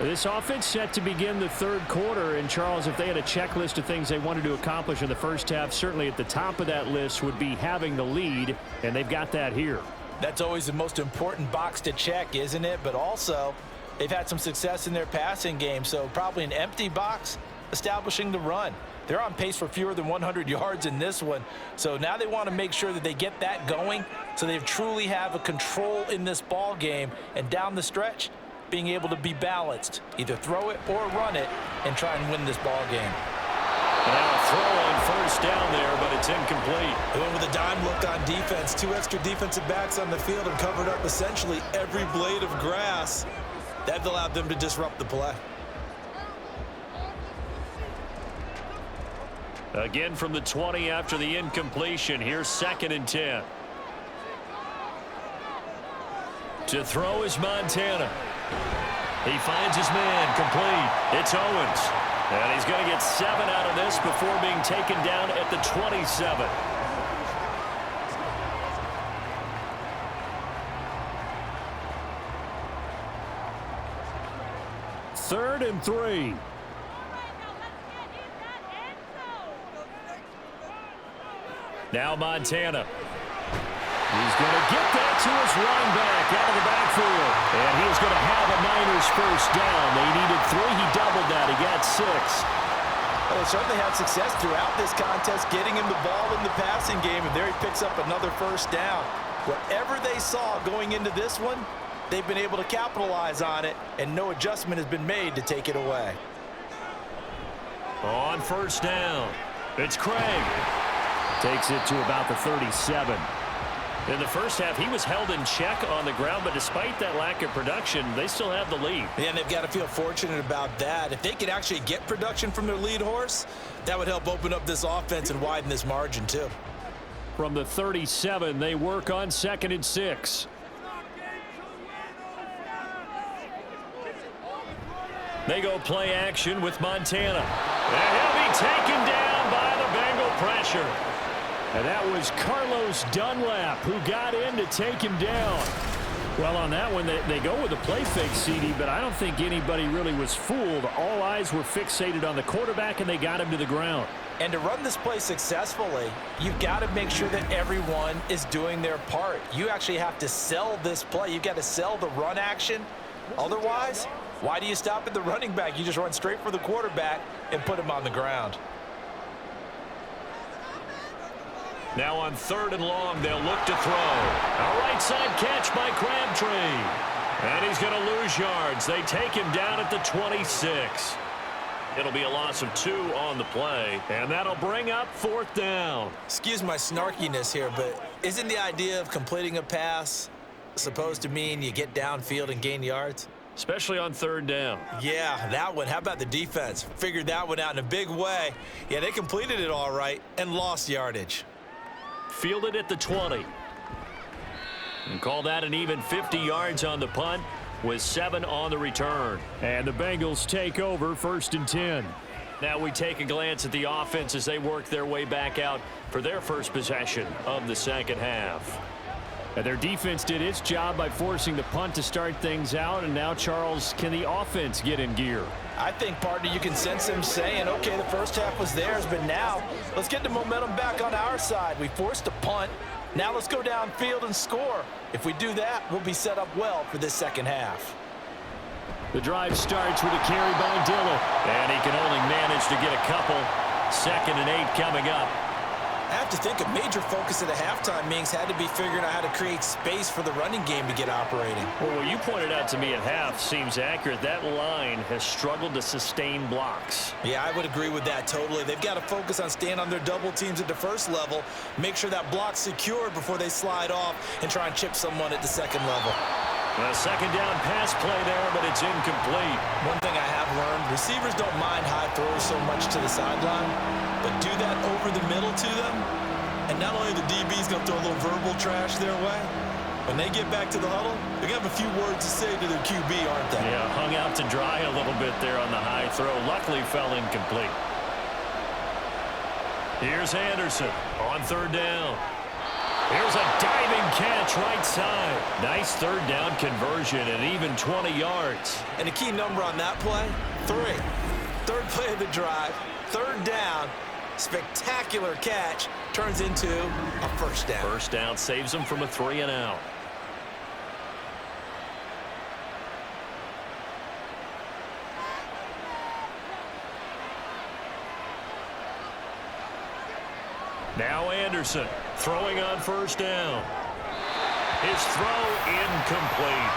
This offense set to begin the third quarter. And, Charles, if they had a checklist of things they wanted to accomplish in the first half, certainly at the top of that list would be having the lead, and they've got that here. That's always the most important box to check, isn't it? But also, they've had some success in their passing game, so probably an empty box establishing the run. They're on pace for fewer than 100 yards in this one, so now they want to make sure that they get that going so they truly have a control in this ball game, and down the stretch, being able to be balanced, either throw it or run it and try and win this ball game. Now a throw on first down there, but it's incomplete. They went with a dime look on defense. 2 extra defensive backs on the field and covered up essentially every blade of grass. That allowed them to disrupt the play. Again from the 20 after the incompletion. Here's 2nd and 10. To throw is Montana. He finds his man, complete. It's Owens. And he's going to get 7 out of this before being taken down at the 27. Third and 3. Now Montana. He's going to get that to his running back out of the backfield. And he's going to have a Niners first down. They needed 3. He doubled that. He got 6. Well, they certainly had success throughout this contest, getting him the ball in the passing game, and there he picks up another first down. Whatever they saw going into this one, they've been able to capitalize on it, and no adjustment has been made to take it away. On first down, it's Craig. Takes it to about the 37. In the first half, he was held in check on the ground, but despite that lack of production, they still have the lead. Yeah, and they've got to feel fortunate about that. If they could actually get production from their lead horse, that would help open up this offense and widen this margin too. From the 37, they work on 2nd and 6. They go play action with Montana. And he'll be taken down by the Bengal pressure. And that was Carlos Dunlap who got in to take him down. Well, on that one, they go with a play fake, CD, but I don't think anybody really was fooled. All eyes were fixated on the quarterback, and they got him to the ground. And to run this play successfully, you've got to make sure that everyone is doing their part. You actually have to sell this play. You've got to sell the run action. Otherwise, why do you stop at the running back? You just run straight for the quarterback and put him on the ground. Now on 3rd and long, they'll look to throw. A right side catch by Crabtree. And he's going to lose yards. They take him down at the 26. It'll be a loss of 2 on the play, and that'll bring up 4th down. Excuse my snarkiness here, but isn't the idea of completing a pass supposed to mean you get downfield and gain yards? Especially on 3rd down. Yeah, that one. How about the defense? Figured that one out in a big way. Yeah, they completed it all right and lost yardage. Fielded at the 20. And call that an even 50 yards on the punt with 7 on the return. And the Bengals take over 1st and 10. Now we take a glance at the offense as they work their way back out for their first possession of the 2nd half. And their defense did its job by forcing the punt to start things out. And now, Charles, can the offense get in gear? I think, partner, you can sense them saying, okay, the first half was theirs, but now let's get the momentum back on our side. We forced a punt. Now let's go downfield and score. If we do that, we'll be set up well for this 2nd half. The drive starts with a carry by Dillon. And he can only manage to get a couple. 2nd and 8 coming up. I have to think a major focus at a halftime means had to be figuring out how to create space for the running game to get operating. Well, what you pointed out to me at half seems accurate. That line has struggled to sustain blocks. Yeah, I would agree with that totally. They've got to focus on staying on their double teams at the first level, make sure that block's secured before they slide off and try and chip someone at the 2nd level. A 2nd down pass play there, but it's incomplete. One thing I have learned, receivers don't mind high throws so much to the sideline, but do that over the middle to them, and not only the DB's going to throw a little verbal trash their way, when they get back to the huddle, they're going to have a few words to say to their QB, aren't they? Yeah, hung out to dry a little bit there on the high throw. Luckily fell incomplete. Here's Anderson on 3rd down. Here's a diving catch right side. Nice 3rd down conversion and even 20 yards. And the key number on that play, 3. 3rd play of the drive, 3rd down, spectacular catch, turns into a 1st down. 1st down saves them from a 3 and out. Now Anderson throwing on 1st down. His throw incomplete.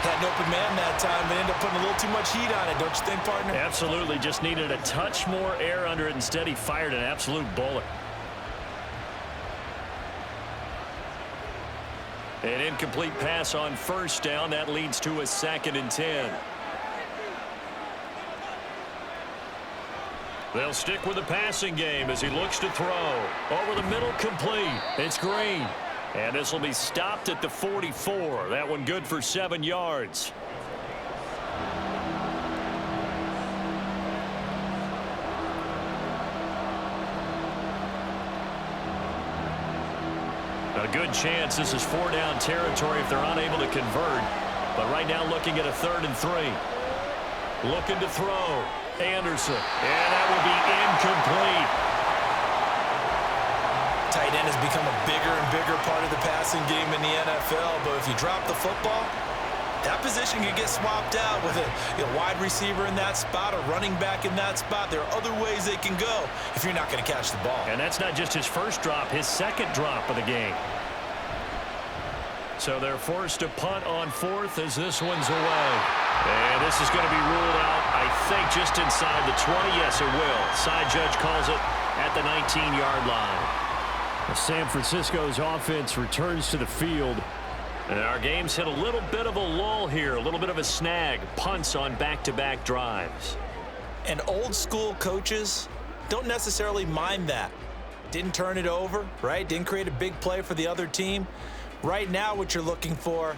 Had an open man that time, but ended up putting a little too much heat on it, don't you think, partner? Absolutely. Just needed a touch more air under it. Instead, he fired an absolute bullet. An incomplete pass on first down. That leads to a 2nd and 10. They'll stick with the passing game as he looks to throw. Over the middle, complete. It's Green. And this will be stopped at the 44. That one good for 7 yards. A good chance this is 4-down territory if they're unable to convert. But right now looking at a 3rd and 3. Looking to throw. Anderson. And that will be incomplete. Tight end has become a bigger and bigger part of the passing game in the NFL, but if you drop the football, that position can get swapped out with a wide receiver in that spot, a running back in that spot. There are other ways they can go if you're not going to catch the ball. And that's not just his first drop, his 2nd drop of the game. So they're forced to punt on 4th as this one's away. And this is going to be ruled out, I think, just inside the 20. Yes, it will. Side judge calls it at the 19-yard line. San Francisco's offense returns to the field. And our game's hit a little bit of a lull here, a little bit of a snag. Punts on back-to-back drives. And old-school coaches don't necessarily mind that. Didn't turn it over, right? Didn't create a big play for the other team. Right now what you're looking for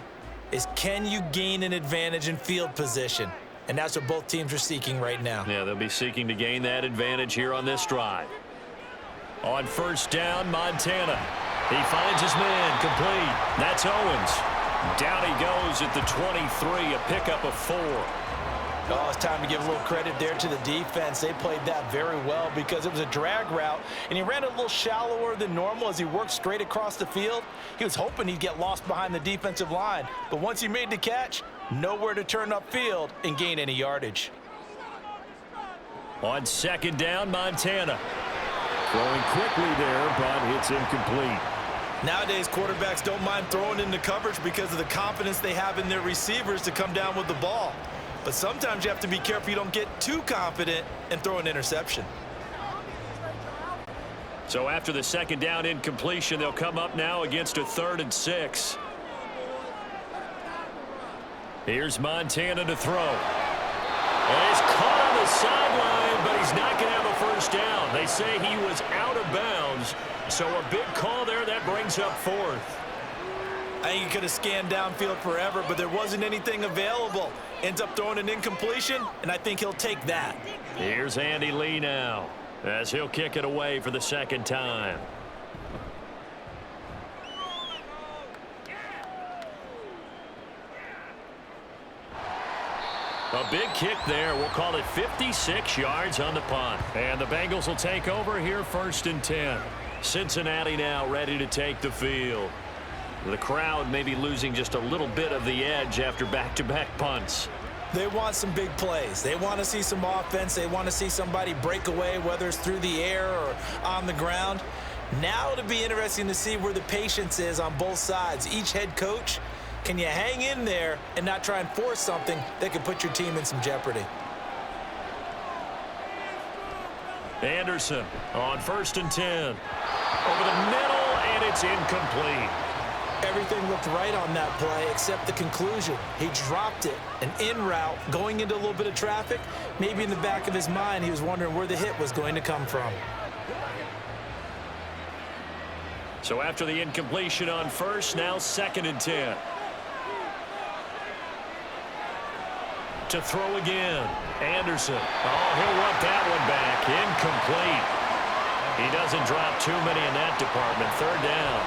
is, can you gain an advantage in field position? And that's what both teams are seeking right now. Yeah, they'll be seeking to gain that advantage here on this drive. On first down, Montana. He finds his man, complete. That's Owens. Down he goes at the 23, a pickup of 4. Oh, it's time to give a little credit there to the defense. They played that very well because it was a drag route, and he ran a little shallower than normal as he worked straight across the field. He was hoping he'd get lost behind the defensive line, but once he made the catch, nowhere to turn upfield and gain any yardage. On 2nd down, Montana. Throwing quickly there, but it's incomplete. Nowadays, quarterbacks don't mind throwing into coverage because of the confidence they have in their receivers to come down with the ball. But sometimes you have to be careful you don't get too confident and throw an interception. So after the 2nd down incompletion, they'll come up now against a 3rd and 6. Here's Montana to throw. And he's caught on the sideline, but he's not going to have a first down. They say he was out of bounds, so a big call there that brings up 4th. I think he could have scanned downfield forever, but there wasn't anything available. Ends up throwing an incompletion, and I think he'll take that. Here's Andy Lee now, as he'll kick it away for the 2nd time. A big kick there. We'll call it 56 yards on the punt. And the Bengals will take over here 1st and 10. Cincinnati now ready to take the field. The crowd may be losing just a little bit of the edge after back-to-back punts. They want some big plays. They want to see some offense. They want to see somebody break away, whether it's through the air or on the ground. Now it'll be interesting to see where the patience is on both sides. Each head coach, can you hang in there and not try and force something that could put your team in some jeopardy? Anderson on 1st and 10. Over the middle, and it's incomplete. Everything looked right on that play except the conclusion. He dropped it, an in route, going into a little bit of traffic. Maybe in the back of his mind, he was wondering where the hit was going to come from. So after the incompletion on 1st, now 2nd and 10. To throw again. Anderson. Oh, he'll want that one back. Incomplete. He doesn't drop too many in that department. 3rd down.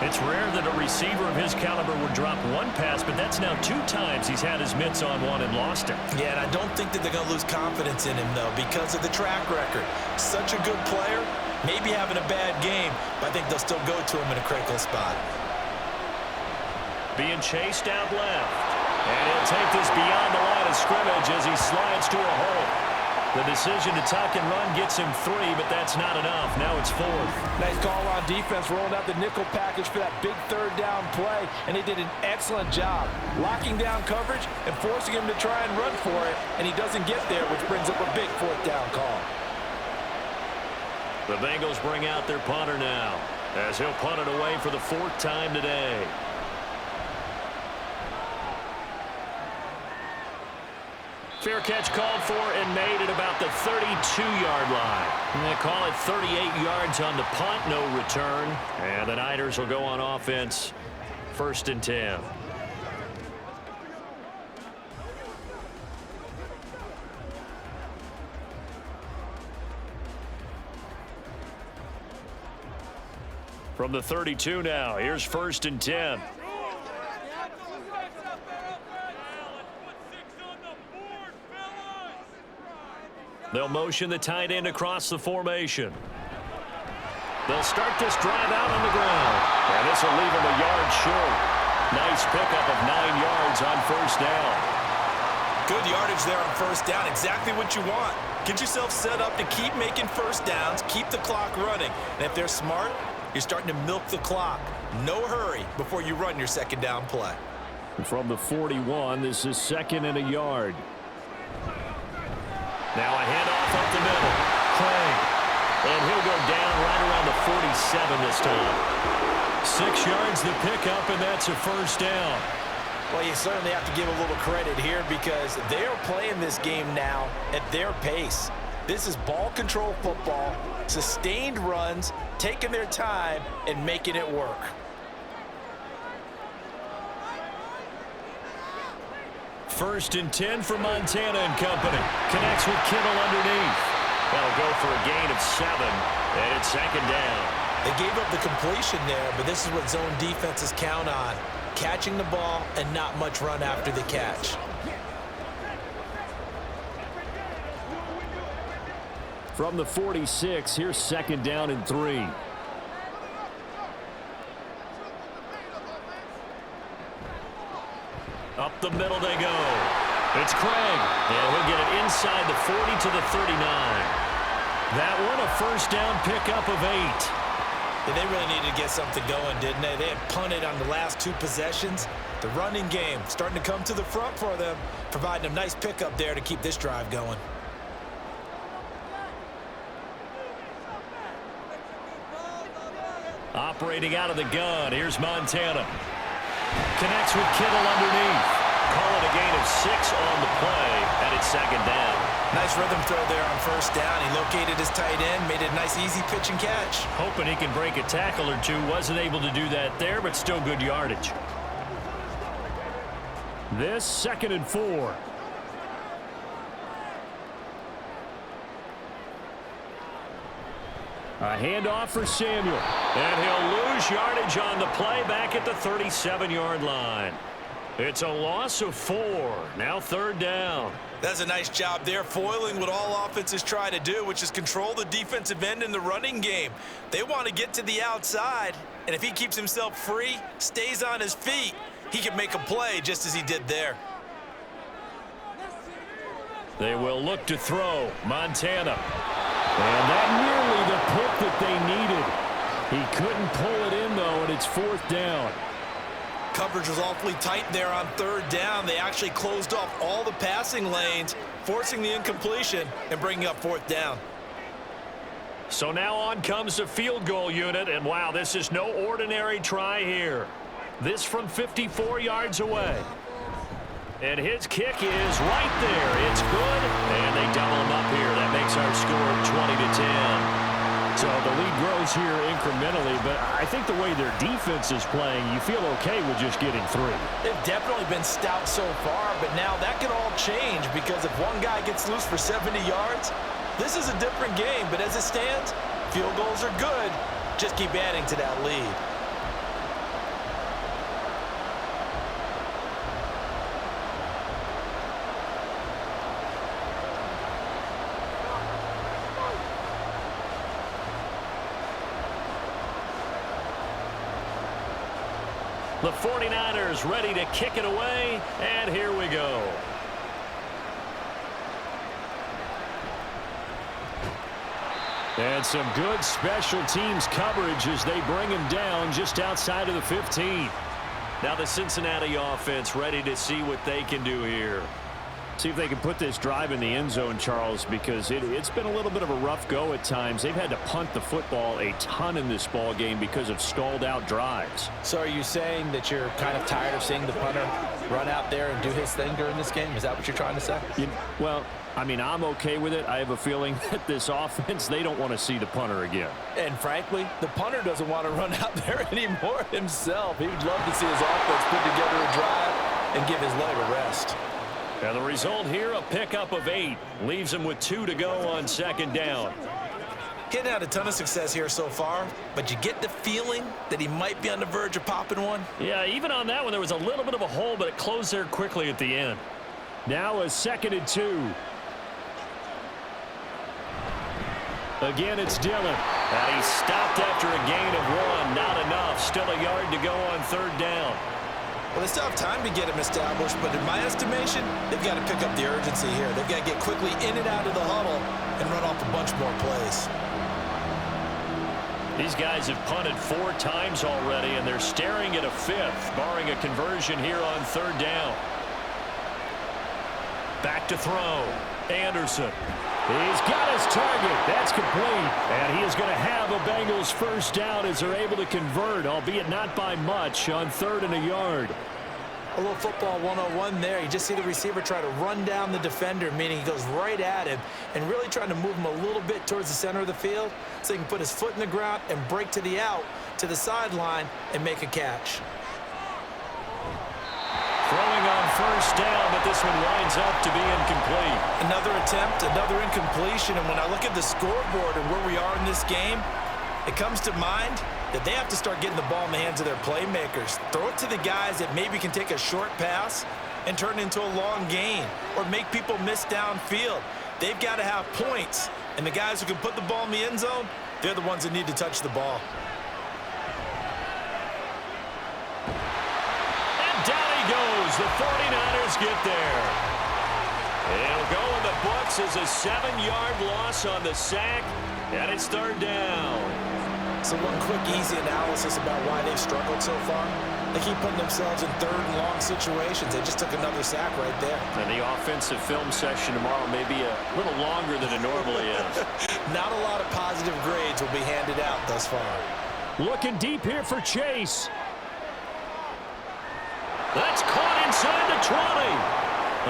It's rare that a receiver of his caliber would drop one pass, but that's now 2 times he's had his mitts on one and lost it. Yeah, and I don't think that they're going to lose confidence in him, though, because of the track record. Such a good player, maybe having a bad game, but I think they'll still go to him in a critical spot. Being chased out left. And he'll take this beyond the line of scrimmage as he slides to a hole. The decision to tuck and run gets him 3, but that's not enough. Now it's 4th. Nice call on defense, rolling out the nickel package for that big third down play, and they did an excellent job locking down coverage and forcing him to try and run for it, and he doesn't get there, which brings up a big 4th down call. The Bengals bring out their punter now, as he'll punt it away for the 4th time today. Fair catch called for and made at about the 32-yard line. And they call it 38 yards on the punt, no return. And the Niners will go on offense, 1st and 10. From the 32 now, here's 1st and 10. They'll motion the tight end across the formation. They'll start this drive out on the ground. And this will leave him a yard short. Nice pickup of 9 yards on 1st down. Good yardage there on 1st down. Exactly what you want. Get yourself set up to keep making 1st downs, keep the clock running. And if they're smart, you're starting to milk the clock. No hurry before you run your 2nd down play. From the 41, this is 2nd and a yard. Now a handoff up the middle. Craig. And he'll go down right around the 47 this time. 6 yards the pickup, and that's a 1st down. Well, you certainly have to give a little credit here because they are playing this game now at their pace. This is ball control football, sustained runs, taking their time, and making it work. First and 10 for Montana and company. Connects with Kittle underneath. That'll go for a gain of 7, and it's 2nd down. They gave up the completion there, but this is what zone defenses count on. Catching the ball and not much run after the catch. From the 46, here's 2nd down and 3. Up the middle they go. It's Craig. And he'll get it inside the 40 to the 39. That one a 1st down pickup of 8. Yeah, they really needed to get something going, didn't they? They had punted on the last 2 possessions. The running game starting to come to the front for them, providing a nice pickup there to keep this drive going. Operating out of the gun, here's Montana. Connects with Kittle underneath. Call it a gain of 6 on the play, and it's 2nd down. Nice rhythm throw there on 1st down. He located his tight end, made it a nice easy pitch and catch. Hoping he can break a tackle or 2. Wasn't able to do that there, but still good yardage. This 2nd and 4. A handoff for Samuel. And he'll lose yardage on the play back at the 37-yard line. It's a loss of 4. Now 3rd down. That's a nice job there, foiling what all offenses try to do, which is control the defensive end in the running game. They want to get to the outside, and if he keeps himself free, stays on his feet, he can make a play just as he did there. They will look to throw. Montana. And that nearly the pick that they needed. He couldn't pull it in, though, and it's 4th down. Coverage was awfully tight there on 3rd down. They actually closed off all the passing lanes, forcing the incompletion and bringing up 4th down. So now on comes the field goal unit, and wow, this is no ordinary try here. This from 54 yards away. And his kick is right there. It's good, and they double him up here. That makes our score 20 to 10. So the lead grows here incrementally, but I think the way their defense is playing, you feel okay with just getting 3. They've definitely been stout so far, but now that could all change because if one guy gets loose for 70 yards, this is a different game. But as it stands, field goals are good. Just keep adding to that lead. The 49ers ready to kick it away, and here we go. And some good special teams coverage as they bring him down just outside of the 15. Now the Cincinnati offense ready to see what they can do here. See if they can put this drive in the end zone, Charles, because it's been a little bit of a rough go at times. They've had to punt the football a ton in this ball game because of stalled out drives. So are you saying that you're kind of tired of seeing the punter run out there and do his thing during this game? Is that what you're trying to say? Well, I mean, I'm okay with it. I have a feeling that this offense, they don't want to see the punter again. And frankly, the punter doesn't want to run out there anymore himself. He would love to see his offense put together a drive and give his leg a rest. And the result here, a pickup of 8. Leaves him with 2 to go on 2nd down. He hadn't had a ton of success here so far, but you get the feeling that he might be on the verge of popping one. Yeah, even on that one, there was a little bit of a hole, but it closed there quickly at the end. Now a 2nd and 2. Again, it's Dillon. And he stopped after a gain of 1. Not enough. Still a yard to go on 3rd down. Well, they still have time to get him established, but in my estimation, they've got to pick up the urgency here. They've got to get quickly in and out of the huddle and run off a bunch more plays. These guys have punted 4 times already, and they're staring at a 5th, barring a conversion here on 3rd down. Back to throw. Anderson. He's got his target. That's complete. And he is going to have a Bengals first down as they're able to convert, albeit not by much, on 3rd and a yard. A little football 101 there. You just see the receiver try to run down the defender, meaning he goes right at him and really trying to move him a little bit towards the center of the field so he can put his foot in the ground and break to the out, to the sideline, and make a catch. Throwing on 1st down, but this one winds up to be incomplete. Another attempt, another incompletion, and when I look at the scoreboard and where we are in this game, it comes to mind that they have to start getting the ball in the hands of their playmakers. Throw it to the guys that maybe can take a short pass and turn it into a long gain or make people miss downfield. They've got to have points, and the guys who can put the ball in the end zone, they're the ones that need to touch the ball. The 49ers get there. It'll go in the books as a 7-yard loss on the sack, and it's 3rd down. So one quick, easy analysis about why they've struggled so far. They keep putting themselves in 3rd and long situations. They just took another sack right there. And the offensive film session tomorrow may be a little longer than it normally is. Not a lot of positive grades will be handed out thus far. Looking deep here for Chase. That's caught inside the 20.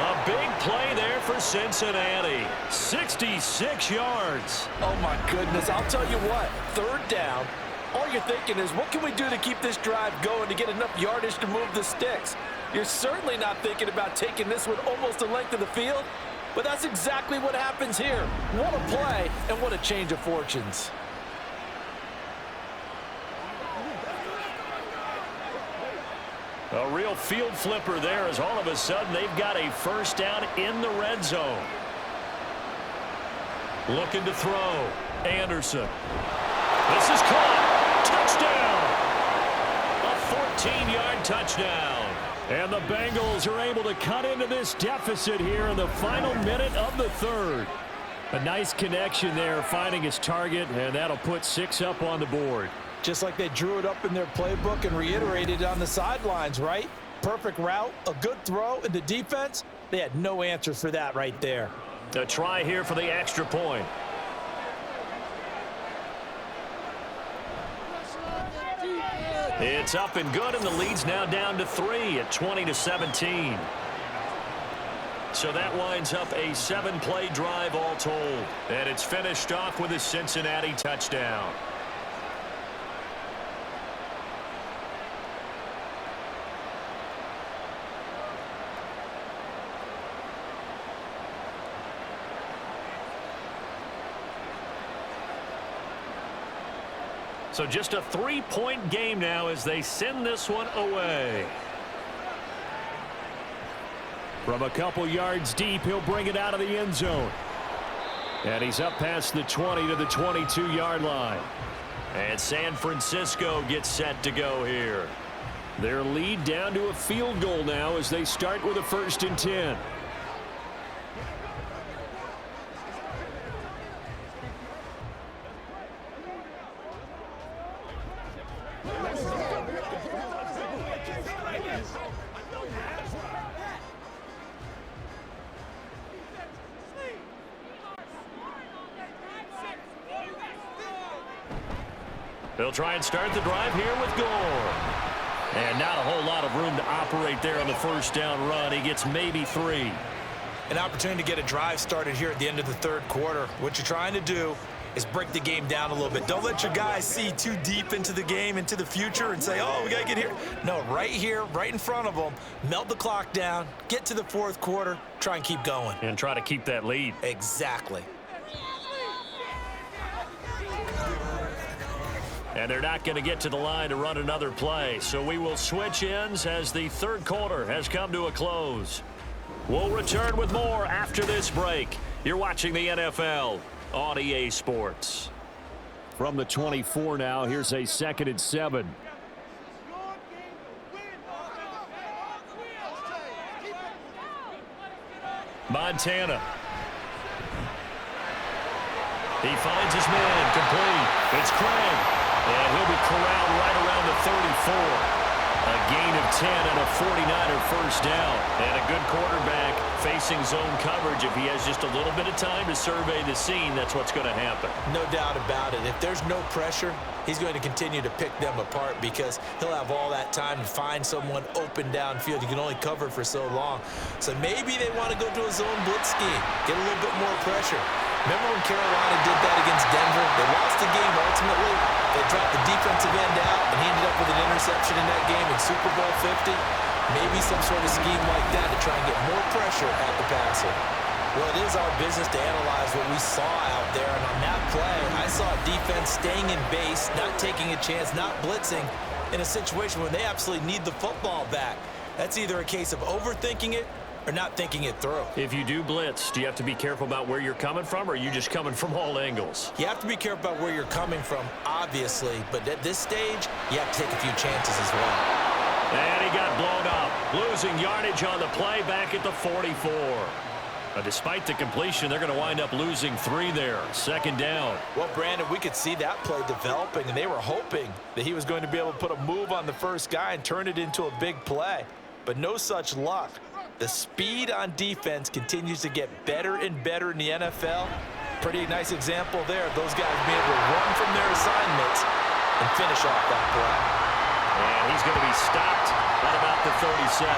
A big play there for Cincinnati. 66 yards. Oh, my goodness. I'll tell you what, 3rd down, all you're thinking is, what can we do to keep this drive going to get enough yardage to move the sticks? You're certainly not thinking about taking this one almost the length of the field, but that's exactly what happens here. What a play and what a change of fortunes. A real field flipper there as all of a sudden they've got a first down in the red zone. Looking to throw. Anderson. This is caught. Touchdown. A 14-yard touchdown. And the Bengals are able to cut into this deficit here in the final minute of the 3rd. A nice connection there, finding his target, and that'll put 6 up on the board. Just like they drew it up in their playbook and reiterated it on the sidelines, right? Perfect route, a good throw, and the defense, they had no answer for that right there. A try here for the extra point. It's up and good, and the lead's now down to 3 at 20-17. So that winds up a 7-play drive all told. And it's finished off with a Cincinnati touchdown. So just a 3-point game now as they send this one away. From a couple yards deep, he'll bring it out of the end zone. And he's up past the 20 to the 22-yard line. And San Francisco gets set to go here. Their lead down to a field goal now as they start with a 1st and 10. They'll try and start the drive here with Gore. And not a whole lot of room to operate there on the first down run. He gets maybe 3. An opportunity to get a drive started here at the end of the third quarter. What you're trying to do is break the game down a little bit. Don't let your guys see too deep into the game, into the future, and say, oh, we got to get here. No, right here, right in front of them, melt the clock down, get to the fourth quarter, try and keep going. And try to keep that lead. Exactly. And they're not going to get to the line to run another play. So we will switch ends as the third quarter has come to a close. We'll return with more after this break. You're watching the NFL on EA Sports. From the 24 now, here's a 2nd and 7. Montana. He finds his man, complete. It's Craig, and he'll be corralled right around the 34. A gain of 10 and a 49er first down. And a good quarterback facing zone coverage. If he has just a little bit of time to survey the scene, that's what's going to happen. No doubt about it. If there's no pressure, he's going to continue to pick them apart because he'll have all that time to find someone open downfield. You can only cover for so long. So maybe they want to go to a zone blitz scheme, get a little bit more pressure. Remember when Carolina did that against Denver? They lost the game ultimately. They dropped the defensive end out, and he ended up with an interception in that game in Super Bowl 50. Maybe some sort of scheme like that to try and get more pressure at the passer. Well, it is our business to analyze what we saw out there, and on that play, I saw a defense staying in base, not taking a chance, not blitzing, in a situation where they absolutely need the football back. That's either a case of overthinking it or not thinking it through. If you do blitz, do you have to be careful about where you're coming from, or are you just coming from all angles? You have to be careful about where you're coming from, obviously, but at this stage, you have to take a few chances as well. And he got blown up, losing yardage on the play back at the 44. Despite the completion, they're going to wind up losing 3 there. 2nd down. Well, Brandon, we could see that play developing, and they were hoping that he was going to be able to put a move on the first guy and turn it into a big play. But no such luck. The speed on defense continues to get better and better in the NFL. Pretty nice example there of those guys being able to run from their assignments and finish off that play. And he's going to be stopped at about the 37.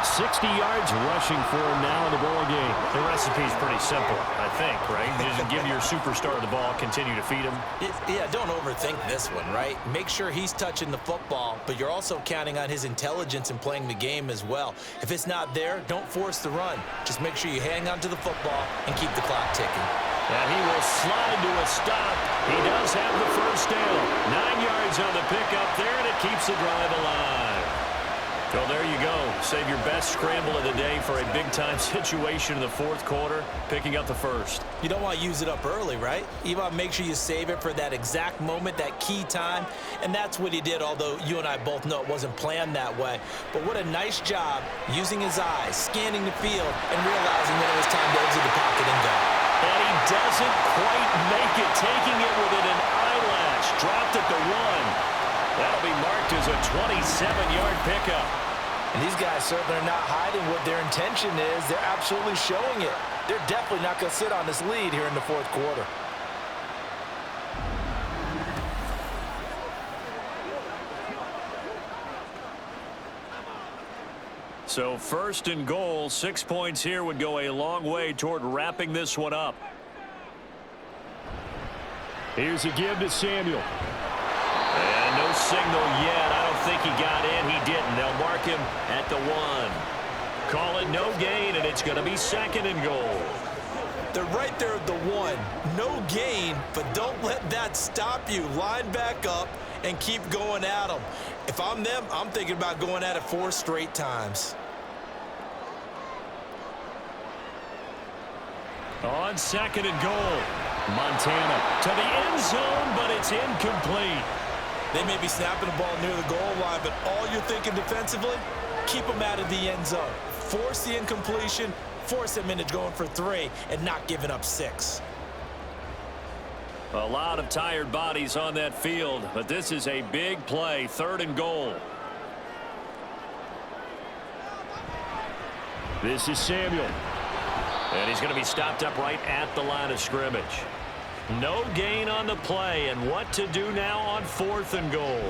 60 yards rushing for him now in the ball game. The recipe's pretty simple, I think, right? You just give your superstar the ball, continue to feed him. Yeah, don't overthink this one, right? Make sure he's touching the football, but you're also counting on his intelligence in playing the game as well. If it's not there, don't force the run. Just make sure you hang on to the football and keep the clock ticking. And he will slide to a stop. He does have the first down. 9 yards on the pickup there, and it keeps the drive alive. Well, there you go. Save your best scramble of the day for a big-time situation in the fourth quarter, picking up the first. You don't want to use it up early, right? You want to make sure you save it for that exact moment, that key time, and that's what he did, although you and I both know it wasn't planned that way. But what a nice job using his eyes, scanning the field, and realizing when it was time to exit the pocket and go. And he doesn't quite make it, taking it within an eyelash. Dropped at the 1. That'll be marked as a 27-yard pickup. And these guys certainly are not hiding what their intention is. They're absolutely showing it. They're definitely not going to sit on this lead here in the fourth quarter. So 1st and goal, 6 points here would go a long way toward wrapping this one up. Here's a give to Samuel. And no signal yet. I don't think he got in. He didn't. They'll mark him at the 1. Call it no gain, and it's going to be 2nd and goal. They're right there at the 1. No gain, but don't let that stop you. Line back up and keep going at them. If I'm them, I'm thinking about going at it 4 straight times. On 2nd and goal, Montana to the end zone, but it's incomplete. They may be snapping the ball near the goal line, but all you're thinking defensively, keep them out of the end zone. Force the incompletion, force them into going for 3, and not giving up 6. A lot of tired bodies on that field, but this is a big play, 3rd and goal. This is Samuel. And he's going to be stopped up right at the line of scrimmage. No gain on the play, and what to do now on 4th and goal.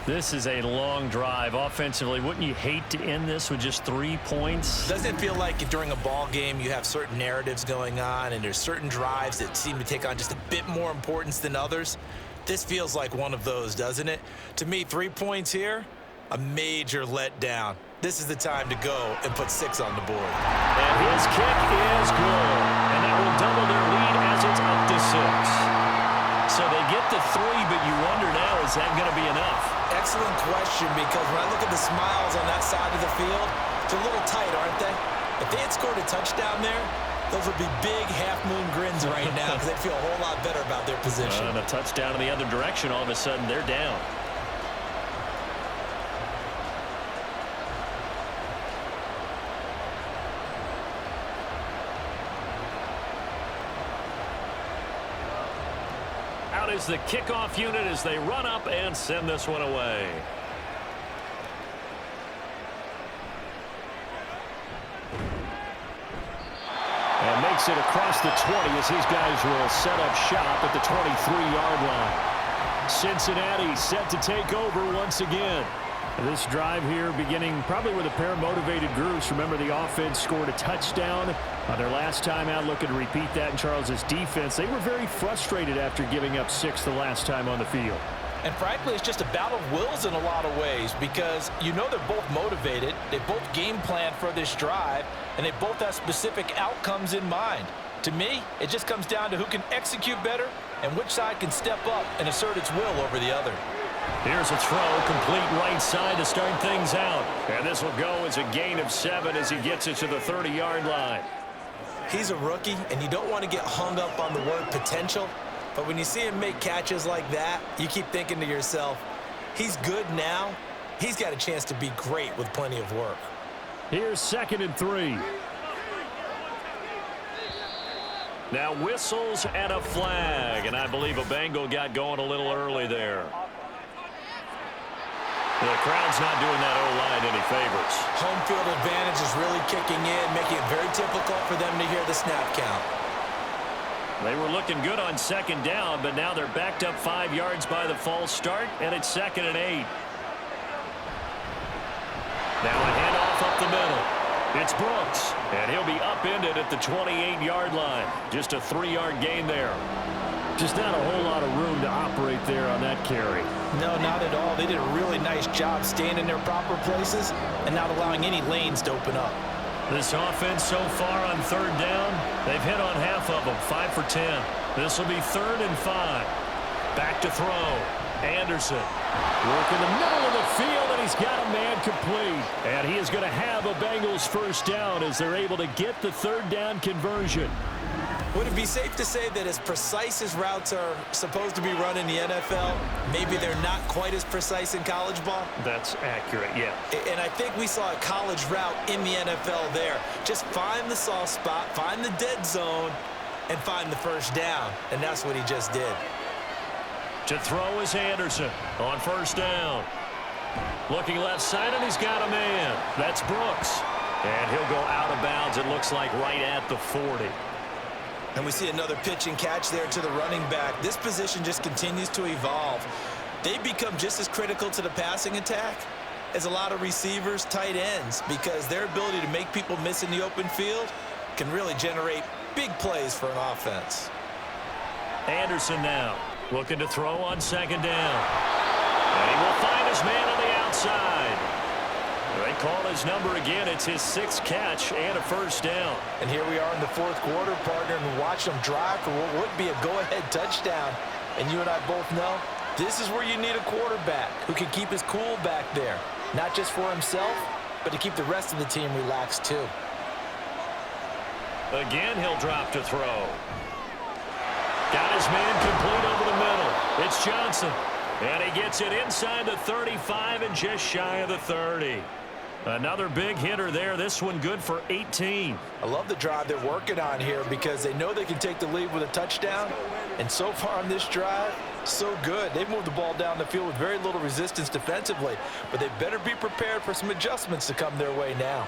This is a long drive offensively. Wouldn't you hate to end this with just 3 points? Doesn't it feel like during a ball game you have certain narratives going on and there's certain drives that seem to take on just a bit more importance than others? This feels like one of those, doesn't it? To me, 3 points here, a major letdown. This is the time to go and put 6 on the board. And his kick is good. And that will double their lead as it's up to 6. So they get the 3, but you wonder now, is that going to be enough? Excellent question, because when I look at the smiles on that side of the field, they're a little tight, aren't they? If they had scored a touchdown there, those would be big half-moon grins right now because they'd feel a whole lot better about their position. And a touchdown in the other direction, all of a sudden they're down. Out is the kickoff unit as they run up and send this one away. And makes it across the 20 as these guys will set up shop at the 23-yard line. Cincinnati set to take over once again. This drive here beginning probably with a pair of motivated groups. Remember, the offense scored a touchdown on their last time out. Looking to repeat that in Charles's defense. They were very frustrated after giving up 6 the last time on the field. And frankly, it's just a battle of wills in a lot of ways because you know they're both motivated. They both game plan for this drive, and they both have specific outcomes in mind. To me, it just comes down to who can execute better and which side can step up and assert its will over the other. Here's a throw, complete right side to start things out. And this will go as a gain of 7 as he gets it to the 30-yard line. He's a rookie, and you don't want to get hung up on the word potential. But when you see him make catches like that, you keep thinking to yourself, he's good now. He's got a chance to be great with plenty of work. Here's 2nd and 3. Now whistles and a flag. And I believe a Bengal got going a little early there. The crowd's not doing that O-line any favors. Home field advantage is really kicking in, making it very difficult for them to hear the snap count. They were looking good on 2nd down, but now they're backed up 5 yards by the false start, and it's 2nd and 8. Now a handoff up the middle. It's Brooks, and he'll be upended at the 28-yard line. Just a 3-yard gain there. Just not a whole lot of room to operate there on that carry. No, not at all. They did a really nice job staying in their proper places and not allowing any lanes to open up. This offense so far on 3rd down, they've hit on half of them, 5 for 10. This will be 3rd and 5. Back to throw. Anderson. Work in the middle of the field, and he's got a man complete. And he is going to have a Bengals first down as they're able to get the 3rd down conversion. Would it be safe to say that as precise as routes are supposed to be run in the NFL, maybe they're not quite as precise in college ball? That's accurate, yeah. And I think we saw a college route in the NFL there. Just find the soft spot, find the dead zone, and find the first down. And that's what he just did. To throw is Anderson on 1st down. Looking left side, and he's got a man. That's Brooks. And he'll go out of bounds, it looks like, right at the 40. And we see another pitch and catch there to the running back. This position just continues to evolve. They become just as critical to the passing attack as a lot of receivers, tight ends, because their ability to make people miss in the open field can really generate big plays for an offense. Anderson now looking to throw on 2nd down. And he will find his man on the outside. They call his number again. It's his 6th catch and a first down. And here we are in the 4th quarter, partner, and watch them drive for what would be a go-ahead touchdown. And you and I both know this is where you need a quarterback who can keep his cool back there, not just for himself, but to keep the rest of the team relaxed too. Again, he'll drop to throw. Got his man complete over the middle. It's Johnson. And he gets it inside the 35 and just shy of the 30. Another big hitter there. This one good for 18. I love the drive they're working on here because they know they can take the lead with a touchdown. And so far on this drive, so good. They've moved the ball down the field with very little resistance defensively. But they better be prepared for some adjustments to come their way now.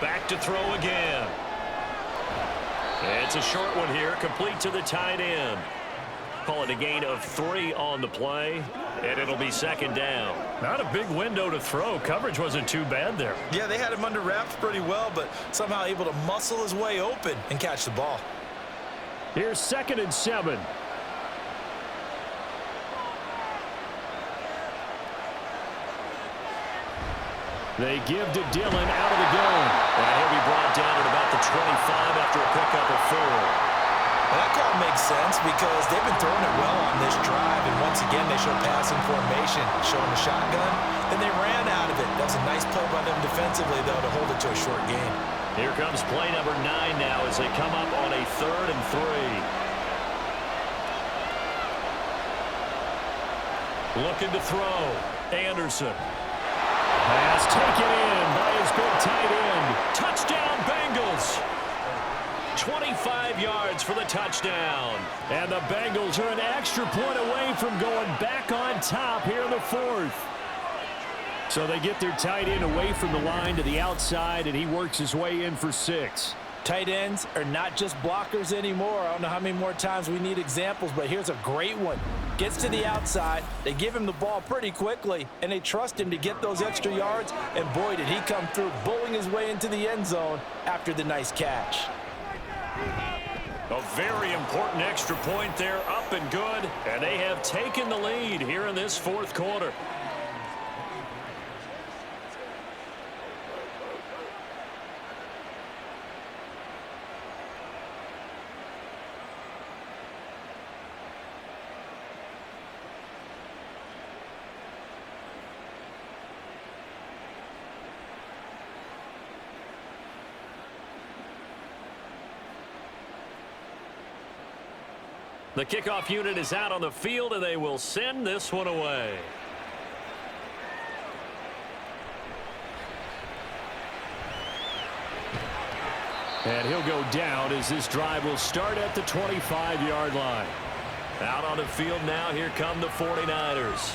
Back to throw again. It's a short one here, complete to the tight end. Call it a gain of 3 on the play, and it'll be second down. Not a big window to throw. Coverage wasn't too bad there. Yeah, they had him under wraps pretty well, but somehow able to muscle his way open and catch the ball. Here's 2nd and 7. They give to Dillon out of the gun. And he'll be brought down at about the 25 after a pickup of 4. Well, that call makes sense because they've been throwing it well on this drive, and once again they show passing formation, showing the shotgun, and they ran out of it. That was a nice play by them defensively, though, to hold it to a short gain. Here comes play number 9 now as they come up on a 3rd and 3. Looking to throw. Anderson. Pass taken in by his big tight end. Touchdown, Bengals. 25 yards for the touchdown. And the Bengals are an extra point away from going back on top here in the 4th. So they get their tight end away from the line to the outside, and he works his way in for 6. Tight ends are not just blockers anymore. I don't know how many more times we need examples, but here's a great one. Gets to the outside, they give him the ball pretty quickly, and they trust him to get those extra yards, and boy, did he come through, bowling his way into the end zone after the nice catch. A very important extra point there, up and good, and they have taken the lead here in this 4th quarter. The kickoff unit is out on the field, and they will send this one away. And he'll go down as this drive will start at the 25-yard line. Out on the field now, here come the 49ers.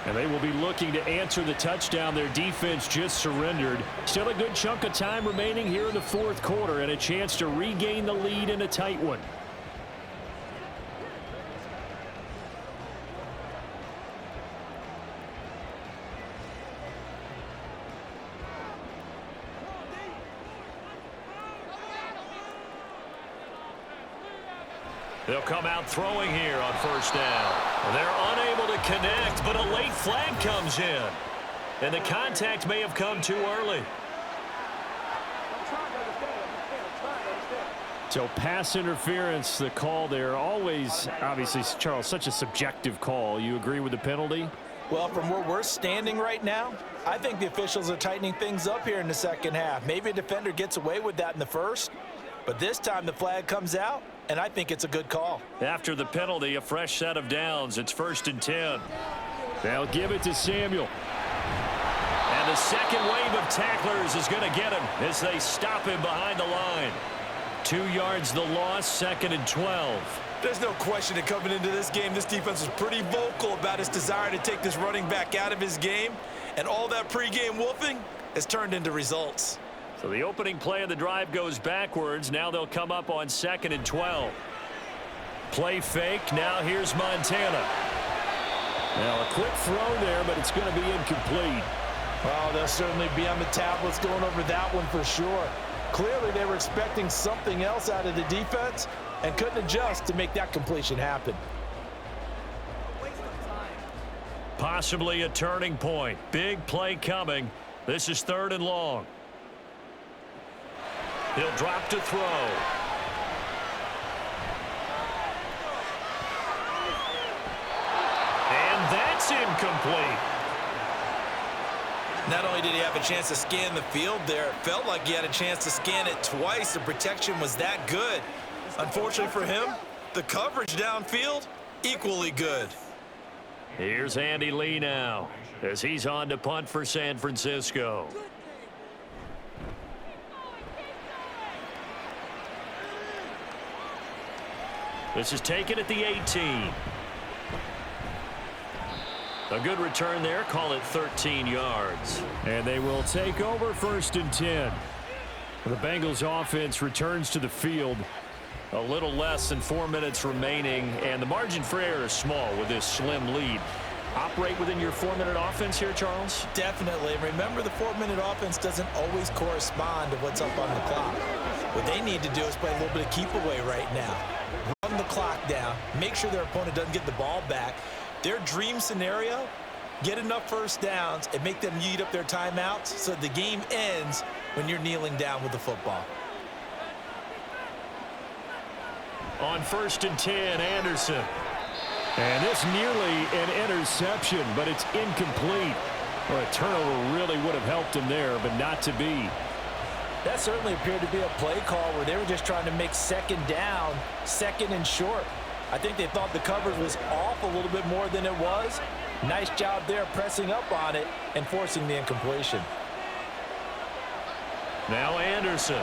And they will be looking to answer the touchdown their defense just surrendered. Still a good chunk of time remaining here in the 4th quarter, and a chance to regain the lead in a tight one. They'll come out throwing here on 1st down. They're unable to connect, but a late flag comes in. And the contact may have come too early. So pass interference, the call there. Always, obviously, Charles, such a subjective call. You agree with the penalty? Well, from where we're standing right now, I think the officials are tightening things up here in the 2nd half. Maybe a defender gets away with that in the 1st, but this time the flag comes out, and I think it's a good call. After the penalty, a fresh set of downs. It's 1st and 10. They'll give it to Samuel. And the second wave of tacklers is going to get him as they stop him behind the line. 2 yards the loss, 2nd and 12. There's no question that coming into this game, this defense was pretty vocal about its desire to take this running back out of his game, and all that pregame wolfing has turned into results. So the opening play of the drive goes backwards. Now they'll come up on 2nd and 12. Play fake. Now here's Montana. Now a quick throw there, but it's going to be incomplete. Well, they'll certainly be on the tablets going over that one for sure. Clearly they were expecting something else out of the defense and couldn't adjust to make that completion happen. Possibly a turning point. Big play coming. This is 3rd and long. He'll drop to throw. And that's incomplete. Not only did he have a chance to scan the field there, it felt like he had a chance to scan it twice. The protection was that good. Unfortunately for him, the coverage downfield, equally good. Here's Andy Lee now as he's on to punt for San Francisco. This is taken at the 18. A good return there. Call it 13 yards. And they will take over 1st and 10. The Bengals offense returns to the field. A little less than 4 minutes remaining, and the margin for error is small with this slim lead. Operate within your 4-minute offense here, Charles? Definitely. Remember, the 4-minute offense doesn't always correspond to what's up on the clock. What they need to do is play a little bit of keep away right now. Run the clock down. Make sure their opponent doesn't get the ball back. Their dream scenario, get enough first downs and make them eat up their timeouts so the game ends when you're kneeling down with the football. On 1st and 10, Anderson. And this nearly an interception, but it's incomplete. Well, a turnover really would have helped him there, but not to be. That certainly appeared to be a play call where they were just trying to make second down, second and short. I think they thought the coverage was off a little bit more than it was. Nice job there pressing up on it and forcing the incompletion. Now Anderson.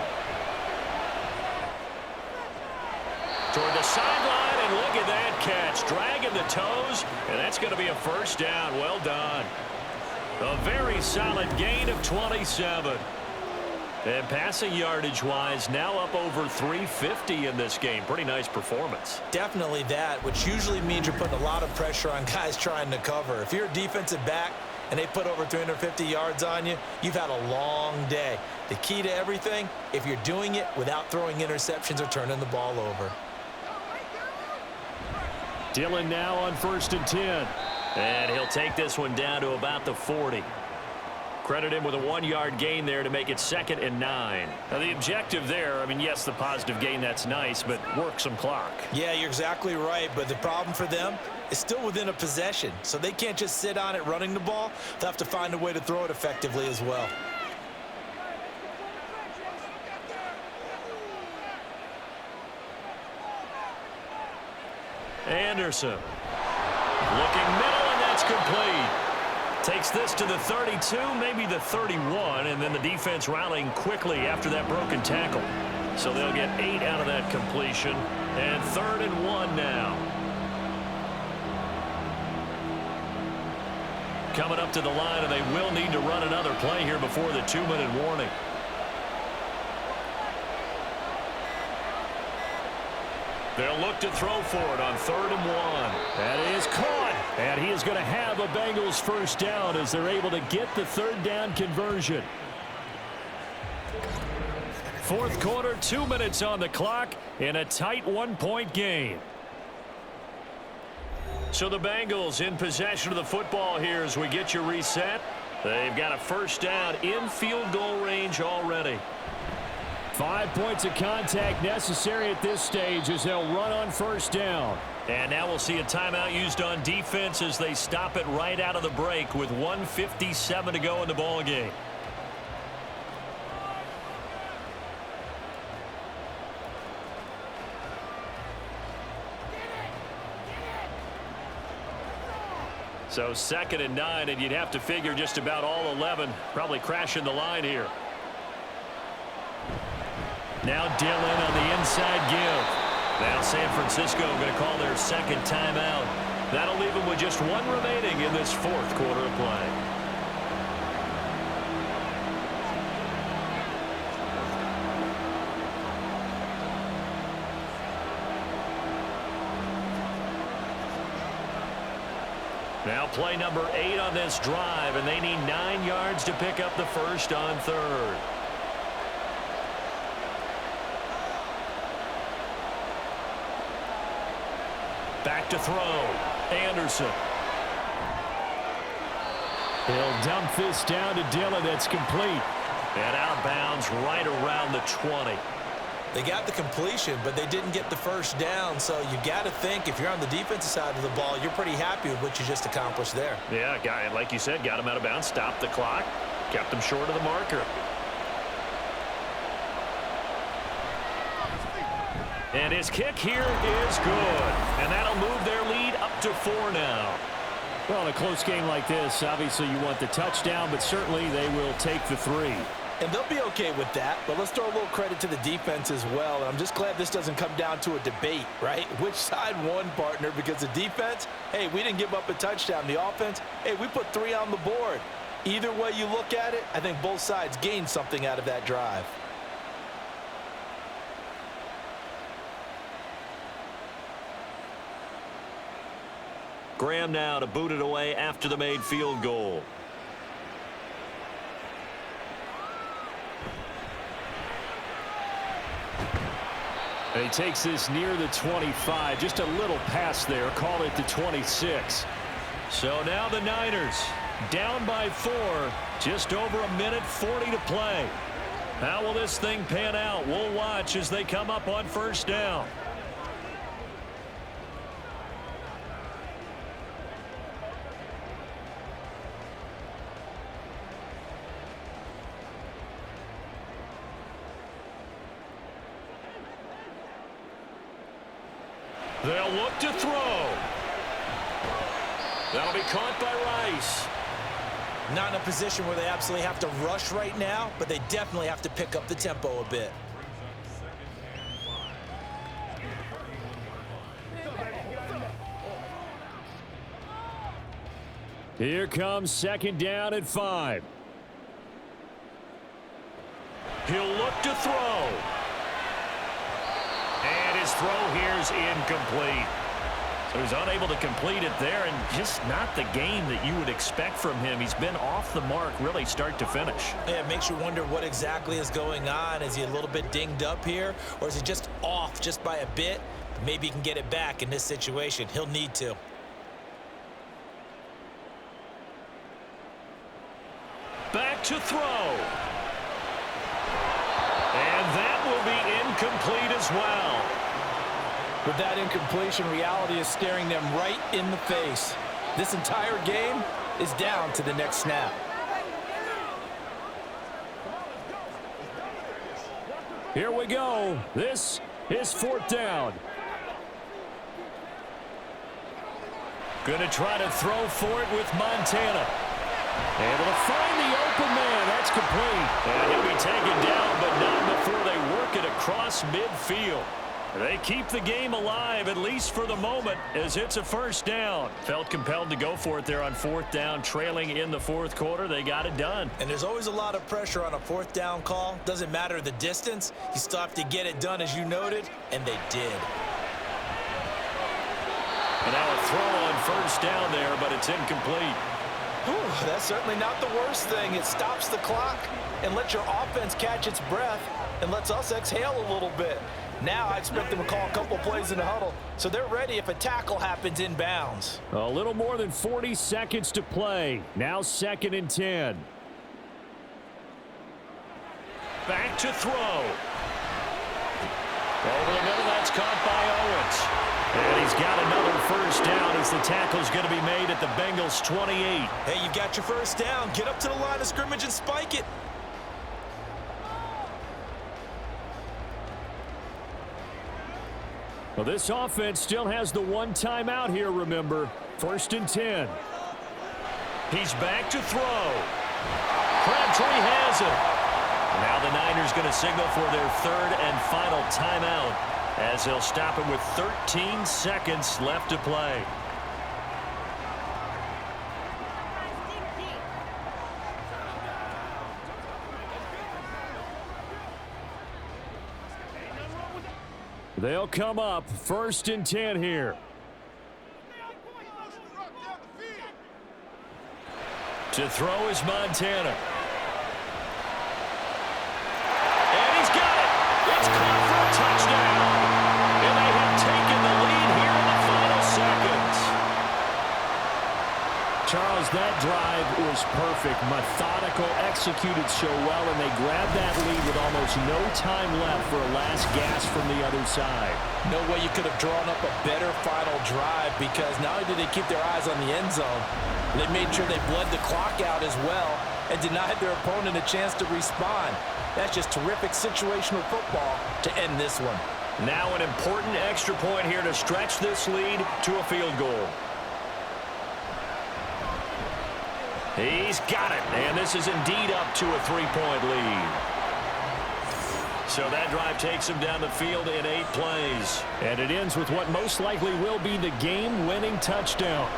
Toward the sideline, and look at that catch. Dragging the toes, and that's going to be a first down. Well done. A very solid gain of 27. And passing yardage-wise, now up over 350 in this game. Pretty nice performance. Definitely that, which usually means you're putting a lot of pressure on guys trying to cover. If you're a defensive back and they put over 350 yards on you, you've had a long day. The key to everything, if you're doing it without throwing interceptions or turning the ball over. Dillon now on 1st and 10. And he'll take this one down to about the 40. Credit him with a 1-yard gain there to make it 2nd and 9. Now the objective there, I mean, yes, the positive gain, that's nice, but work some clock. Yeah, you're exactly right, but the problem for them is still within a possession, so they can't just sit on it running the ball. They'll have to find a way to throw it effectively as well. Anderson looking middle, and that's complete. Takes this to the 32, maybe the 31, and then the defense rallying quickly after that broken tackle. So they'll get 8 out of that completion, and 3rd and 1 now. Coming up to the line, and they will need to run another play here before the 2-minute warning. They'll look to throw for it on 3rd and 1. That is caught. And he is going to have a Bengals first down as they're able to get the 3rd down conversion. 4th quarter, 2 minutes on the clock in a tight 1-point game. So the Bengals in possession of the football here as we get you reset. They've got a first down in field goal range already. 5 points of contact necessary at this stage as they'll run on 1st down. And now we'll see a timeout used on defense as they stop it right out of the break with 1:57 to go in the ball game. So 2nd and 9, and you'd have to figure just about all 11 probably crashing the line here. Now Dillon on the inside give. Now San Francisco going to call their 2nd timeout. That'll leave them with just 1 remaining in this 4th quarter of play. Now play number 8 on this drive, and they need 9 yards to pick up the first on 3rd. Back to throw. Anderson. He'll dump this down to Dillon. That's complete. And out of bounds right around the 20. They got the completion, but they didn't get the first down, so you got to think if you're on the defensive side of the ball, you're pretty happy with what you just accomplished there. Yeah, guy, like you said, got him out of bounds, stopped the clock, kept him short of the marker. And his kick here is good. And that'll move their lead up to 4 now. Well, in a close game like this, obviously you want the touchdown, but certainly they will take the 3. And they'll be okay with that, but let's throw a little credit to the defense as well. And I'm just glad this doesn't come down to a debate, right? Which side won, partner? Because the defense, hey, we didn't give up a touchdown. The offense, hey, we put 3 on the board. Either way you look at it, I think both sides gained something out of that drive. Graham now to boot it away after the made field goal. And he takes this near the 25. Just a little pass there. Call it the 26. So now the Niners down by 4. Just over a minute 40 to play. How will this thing pan out? We'll watch as they come up on first down. They'll look to throw. That'll be caught by Rice. Not in a position where they absolutely have to rush right now, but they definitely have to pick up the tempo a bit. Here comes second down at 5. He'll look to throw. And his throw here's incomplete. So he's unable to complete it there, and just not the game that you would expect from him. He's been off the mark really start to finish. Yeah, it makes you wonder what exactly is going on. Is he a little bit dinged up here, or is he just off just by a bit? Maybe he can get it back in this situation. He'll need to. Back to throw. And that will be incomplete as well. With that incompletion, reality is staring them right in the face. This entire game is down to the next snap. Here we go. This is fourth down. Going to try to throw for it with Montana. Able to find the open man. That's complete. And he'll be taken down, but not before they work it across midfield. They keep the game alive, at least for the moment, as it's a first down. Felt compelled to go for it there on fourth down, trailing in the fourth quarter. They got it done. And there's always a lot of pressure on a fourth down call. Doesn't matter the distance. You still have to get it done, as you noted, and they did. And now a throw on first down there, but it's incomplete. Whew, that's certainly not the worst thing. It stops the clock and lets your offense catch its breath and lets us exhale a little bit. Now I expect them to call a couple plays in the huddle, so they're ready if a tackle happens in bounds. A little more than 40 seconds to play. Now 2nd and 10. Back to throw. Over the middle, that's caught by Owens. And he's got another first down as the tackle's going to be made at the Bengals 28. Hey, you got your first down. Get up to the line of scrimmage and spike it. Well, this offense still has the one timeout here, remember. 1st and 10. He's back to throw. Crabtree has it. Now the Niners going to signal for their 3rd and final timeout as they'll stop it with 13 seconds left to play. They'll come up 1st and 10 here. To throw is Montana. And he's got it. It's caught for a touchdown. And they have taken the lead here in the final seconds. Charles, that drive was perfect. Methodical, executed so well, and they grabbed that lead with almost no time left for a last gasp from the other side. No way you could have drawn up a better final drive, because not only did they keep their eyes on the end zone, they made sure they bled the clock out as well and denied their opponent a chance to respond. That's just terrific situational football to end this one. Now an important extra point here to stretch this lead to a field goal. He's got it, and this is indeed up to a 3-point lead. So that drive takes him down the field in 8 plays. And it ends with what most likely will be the game-winning touchdown.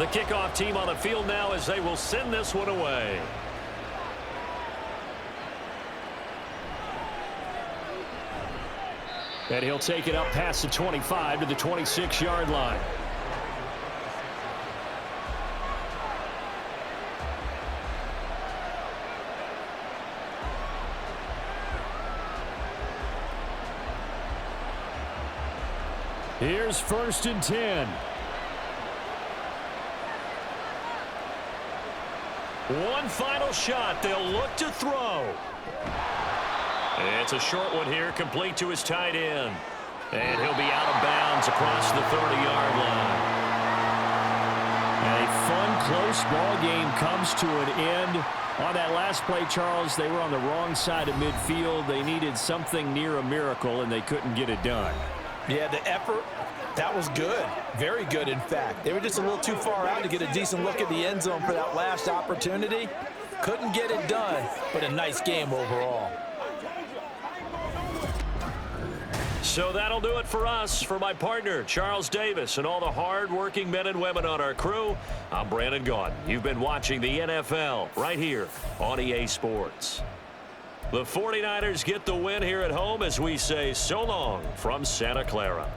The kickoff team on the field now as they will send this one away. And he'll take it up past the 25 to the 26-yard line. Here's 1st and 10. One final shot. They'll look to throw. It's a short one here, complete to his tight end. And he'll be out of bounds across the 30-yard line. And a fun, close ball game comes to an end. On that last play, Charles, they were on the wrong side of midfield. They needed something near a miracle, and they couldn't get it done. Yeah, the effort, that was good. Very good, in fact. They were just a little too far out to get a decent look at the end zone for that last opportunity. Couldn't get it done, but a nice game overall. So that'll do it for us. For my partner, Charles Davis, and all the hard-working men and women on our crew, I'm Brandon Gaudin. You've been watching the NFL right here on EA Sports. The 49ers get the win here at home as we say so long from Santa Clara.